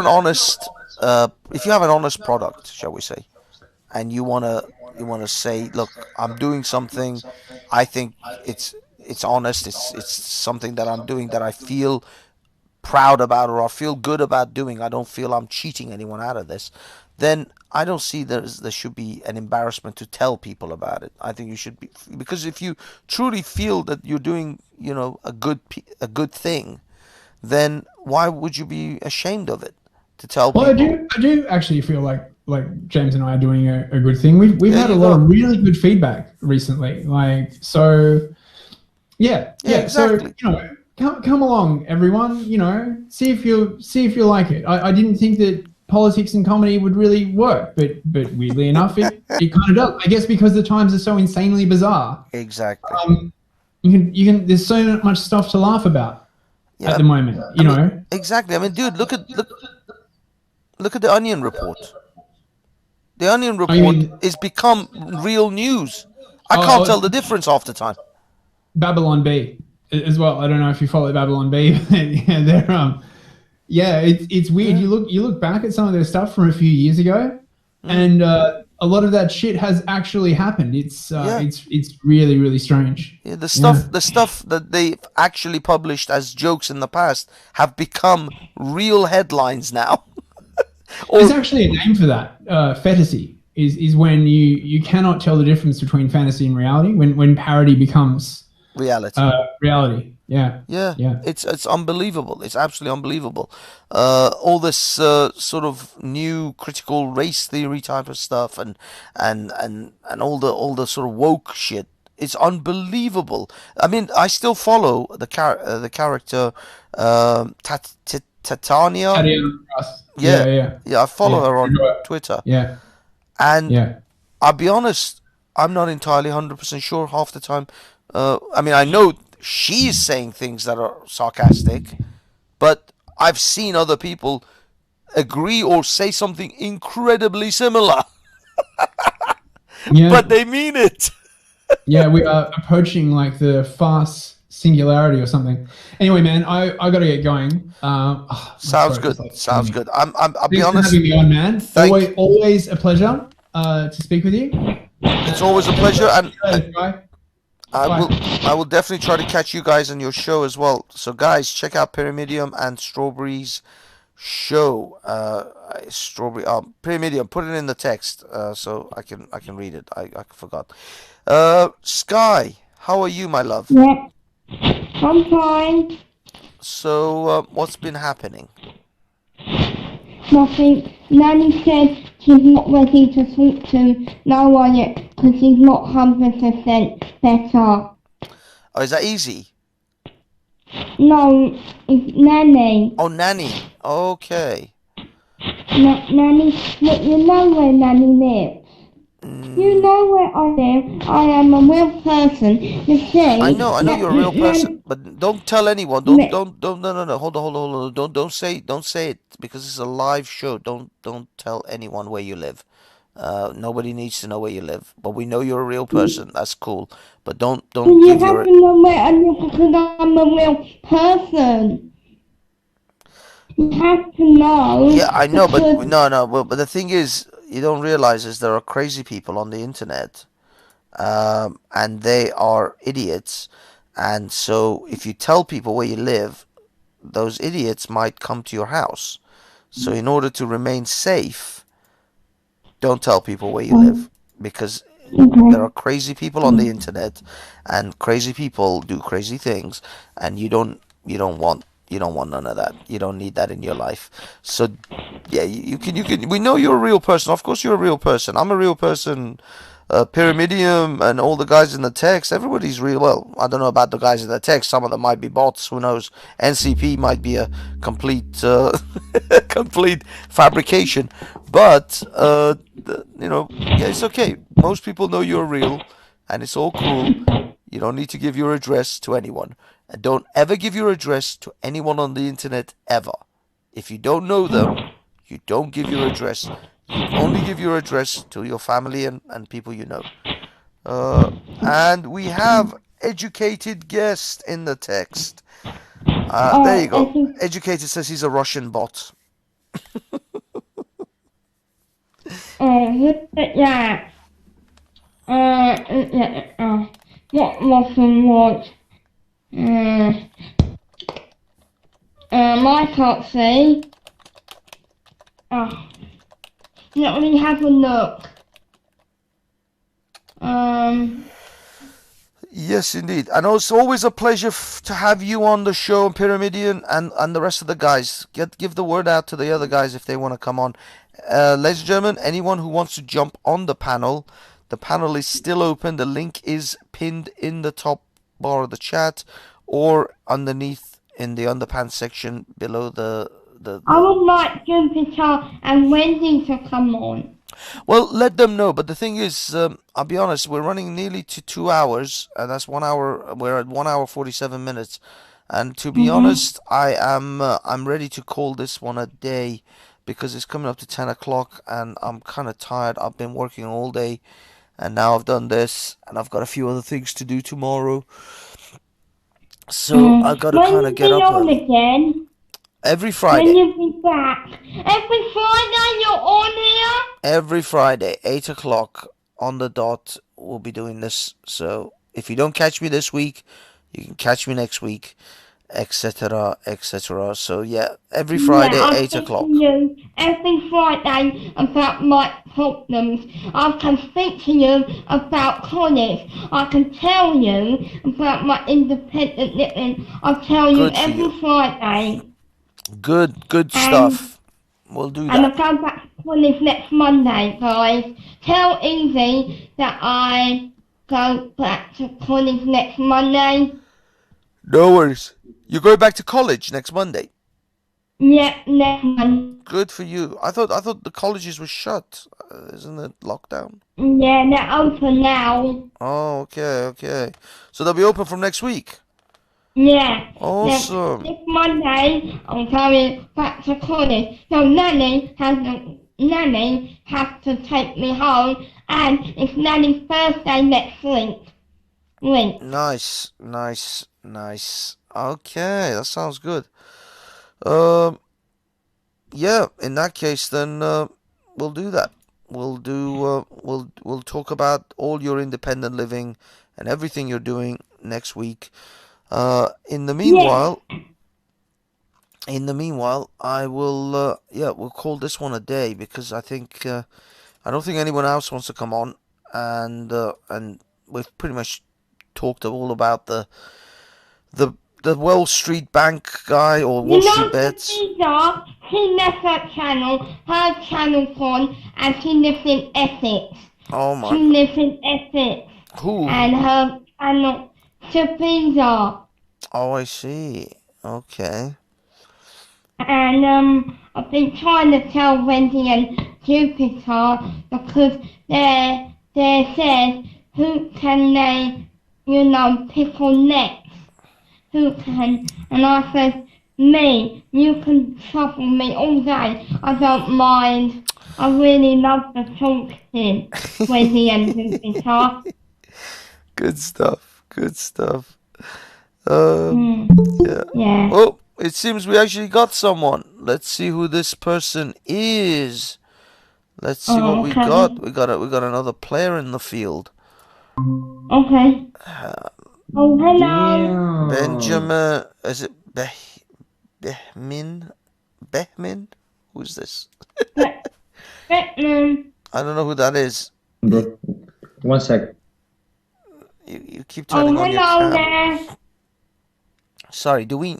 have an honest product, shall we say, and you wanna say, look, I'm doing something. I think it's honest. It's something that I'm doing that I feel proud about or I feel good about doing. I don't feel I'm cheating anyone out of this. Then I don't see there should be an embarrassment to tell people about it. I think you should be, because if you truly feel that you're doing, a good thing, then why would you be ashamed of it to tell Well, people? I do actually feel like James and I are doing a good thing. We've There had a you lot go. of really good feedback recently. Like, so yeah, Yeah, yeah. So exactly. come along, everyone. See if you like it. I didn't think that politics and comedy would really work, but weirdly enough, it kind of does. I guess because the times are so insanely bizarre. Exactly. Um, you can. There's so much stuff to laugh about at Yeah. the moment. I mean, exactly. I mean, dude, look at the Onion Report. The Onion I Report mean, is become real news. I oh, can't tell oh, the difference half the time. Babylon B as well. I don't know if you follow Babylon B, but yeah, they're yeah, it's weird. Yeah. You look back at some of their stuff from a few years ago, Mm. and a lot of that shit has actually happened. Yeah. It's really really strange. Yeah, the Yeah, stuff the stuff that they've actually published as jokes in the past have become real headlines now. there's Or actually a name for that. Fantasy is when you cannot tell the difference between fantasy and reality. When parody becomes reality. reality. Yeah, Yeah, yeah. it's unbelievable. It's absolutely unbelievable. All this sort of new critical race theory type of stuff, and all the sort of woke shit. It's unbelievable. I mean, I still follow the character Titania. Tatiana Ross. Yeah, Yeah, yeah, yeah. I follow yeah. her on Twitter, Yeah, and yeah. I'll be honest, I'm not entirely 100% sure half the time. I mean, I know she's saying things that are sarcastic, but I've seen other people agree or say something incredibly similar, but Yeah, they mean it. yeah, we are approaching like the farce singularity or something. Anyway, man, I got to get going. My Sounds throat good. is like killing Sounds me. good. I'll be Thanks for honest. having me on, man. Thank. Always a pleasure to speak with you. It's always a pleasure, See and you later, guy. I will. Bye. I will definitely try to catch you guys on your show as well. So, guys, check out Pyramidium and Strawberries show. Strawberry. Pyramidium. Put it in the text so I can read it. I forgot. Sky, how are you, my love? Yeah, I'm fine. So, what's been happening? Nothing. Nanny said she's not ready to talk to no one yet because she's not 100% better. Oh, is that easy? No, it's Nanny. Oh, nanny. Okay. Nanny, look, you know where Nanny lives. You Mm, know where I live. I am a real person. You I see, know. I know you're a real person, but don't tell anyone. Don't. No, no, no. Hold on, hold on, hold on. Don't say it because it's a live show. Don't tell anyone where you live. Nobody needs to know where you live. But we know you're a real person. That's cool. But don't you give have your. to know where I live because I'm a real person. You have to know Yeah, I know, but because no, no. But the thing is, you don't realize is there are crazy people on the internet, and they are idiots. And so, if you tell people where you live, those idiots might come to your house. So, in order to remain safe, don't tell people where you live because there are okay. crazy people on the internet, and crazy people do crazy things, and you don't want none of that. You don't need that in your life. So yeah, you can. We know you're a real person. Of course, you're a real person. I'm a real person. Pyramidium and all the guys in the text, everybody's real. Well, I don't know about the guys in the text. Some of them might be bots. Who knows? NCP might be a complete, complete fabrication. But yeah, it's okay. Most people know you're real, and it's all cool. You don't need to give your address to anyone. And don't ever give your address to anyone on the internet ever. If you don't know them, you don't give your address. You only give your address to your family and people you know. Uh, and we have educated guest in the text. There you go. It's Educated says he's a Russian bot. who's that? What lesson was? I can't see. Let me have a look. Yes, indeed. And it's always a pleasure to have you on the show, Pyramidian, and the rest of the guys. Give the word out to the other guys if they want to come on. Ladies and gentlemen, anyone who wants to jump on the panel is still open. The link is pinned in the top bar of the chat or underneath in the underpants section below the I would like Jupiter and Wendy to come on. Well, let them know. But the thing is, I'll be honest, we're running nearly to 2 hours, and that's 1 hour. We're at 1 hour 47 minutes, and to be honest, I'm ready to call this one a day because it's coming up to 10 o'clock, and I'm kind of tired. I've been working all day, and now I've done this, and I've got a few other things to do tomorrow. So I've got to kind of get up early. Again? Every When Friday. you be back? Every Friday you're on here? Every Friday, 8 o'clock on the dot, we'll be doing this. So if you don't catch me this week, you can catch me next week, etc., etc. So yeah, every Friday, I 8 speak o'clock. to you every Friday about my problems. I can speak to you about college. I can tell you about my independent living. I tell you Good for every you. Friday. Good stuff. We'll do And that. I'm going back to college next Monday, guys. Tell Easy that I go back to college next Monday. No worries. You're going back to college next Monday. Yeah, next Monday. Good for you. I thought the colleges were shut. Isn't it lockdown? Yeah, they're open now. Oh, okay. So they'll be open from next week. Yeah. Awesome. Next Monday, I'm going back to college. So Nanny has to take me home, and it's Nanny's birthday next week. Nice. Okay, that sounds good. Um, yeah. In that case, then we'll do that. We'll talk about all your independent living and everything you're doing next week. In the meanwhile, I will. We'll call this one a day because I think I don't think anyone else wants to come on, and we've pretty much talked all about the the Wall Street Bank guy or Wall Street bets. She left her channel gone, and she lives in Essex. Oh my! She lives in Essex. Who? And her channel, Sophia. Oh, I see. Okay. And I've been trying to tell Wendy and Jupiter because they said who can they, pick on next? Who can? And I said, me. You can trouble me all day. I don't mind. I really love the talking, Wendy and Jupiter. Good stuff. Yeah. Oh, it seems we actually got someone. Let's see who this person is. Let's see what we got. We got another player in the field. Okay. Oh, hello. Benjamin. Is it Behmin? Behmin? Who's this? Batman. I don't know who that is. Bro, 1 sec. You keep turning on your cam. There. Sorry, do we?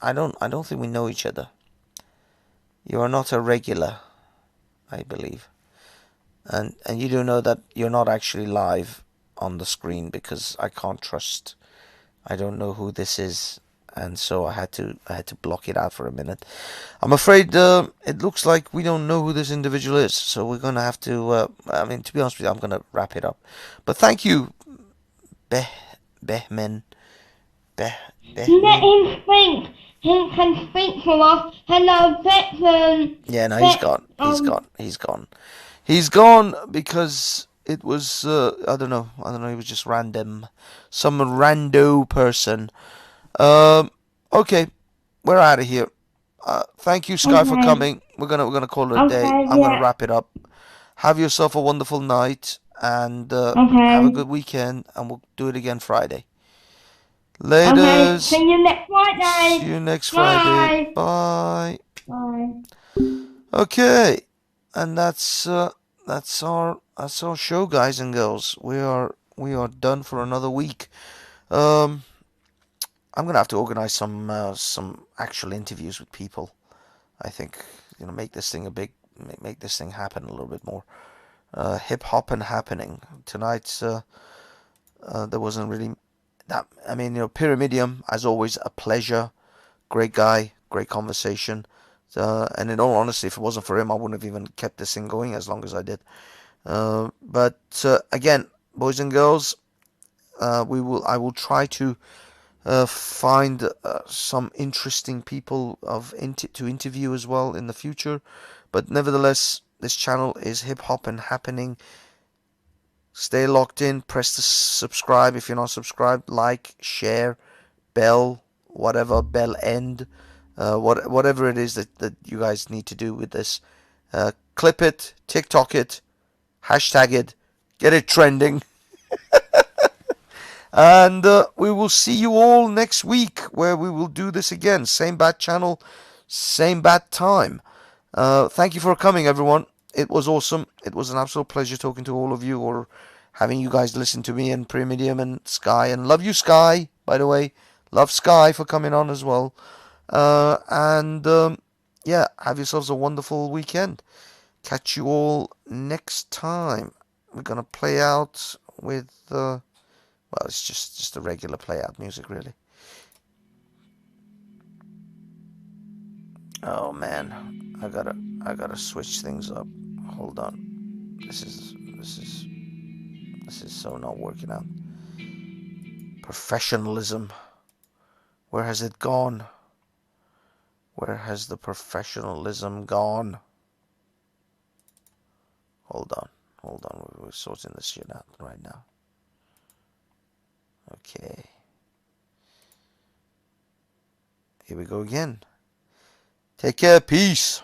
I don't think we know each other. You are not a regular, I believe, and you do know that you're not actually live on the screen because I can't trust. I don't know who this is, and so I had to block it out for a minute. I'm afraid it looks like we don't know who this individual is, so we're gonna have to. To be honest with you, I'm gonna wrap it up. But thank you, Behmen. Let him speak. He can speak to us. Hello, Beckman. Yeah, no, he's gone. He's gone because it was I don't know. It was just random, some rando person. Okay, we're out of here. Thank you, Sky, for Okay. coming. We're gonna call it a day. Okay, I'm gonna yeah. wrap it up. Have yourself a wonderful night and have a Okay. good weekend. And we'll do it again Friday. Okay. Laters. See you next See Friday. you next Friday. Bye. Bye. Bye. Okay, and that's our show, guys and girls. We are done for another week. Um, I'm gonna have to organize some actual interviews with people. I think make this thing make this thing happen a little bit more. Hip hop and happening tonight. There wasn't really that. I mean, Pyramidium, as always, a pleasure. Great guy, great conversation. And in all honesty, if it wasn't for him, I wouldn't have even kept this thing going as long as I did. But again, boys and girls, I will try to find some interesting people to interview as well in the future. But nevertheless, this channel is hip hop and happening. Stay locked in. Press the subscribe if you're not subscribed. Like, share, bell, whatever, bell end, whatever it is that you guys need to do with this. Clip it, TikTok it, hashtag it, get it trending. And we will see you all next week where we will do this again. Same bad channel, same bad time. Thank you for coming, everyone. It was awesome. It was an absolute pleasure talking to all of you or having you guys listen to me and Premium and Sky. And love you, Sky, by the way. Love Sky for coming on as well. And yeah, have yourselves a wonderful weekend. Catch you all next time. We're going to play out with... well, it's just a regular play out music, really. Oh man, I gotta switch things up. Hold on. This is so not working out. Professionalism. Where has it gone? Where has the professionalism gone? Hold on. We're sorting this shit out right now. Okay. Here we go again. Take care. Peace.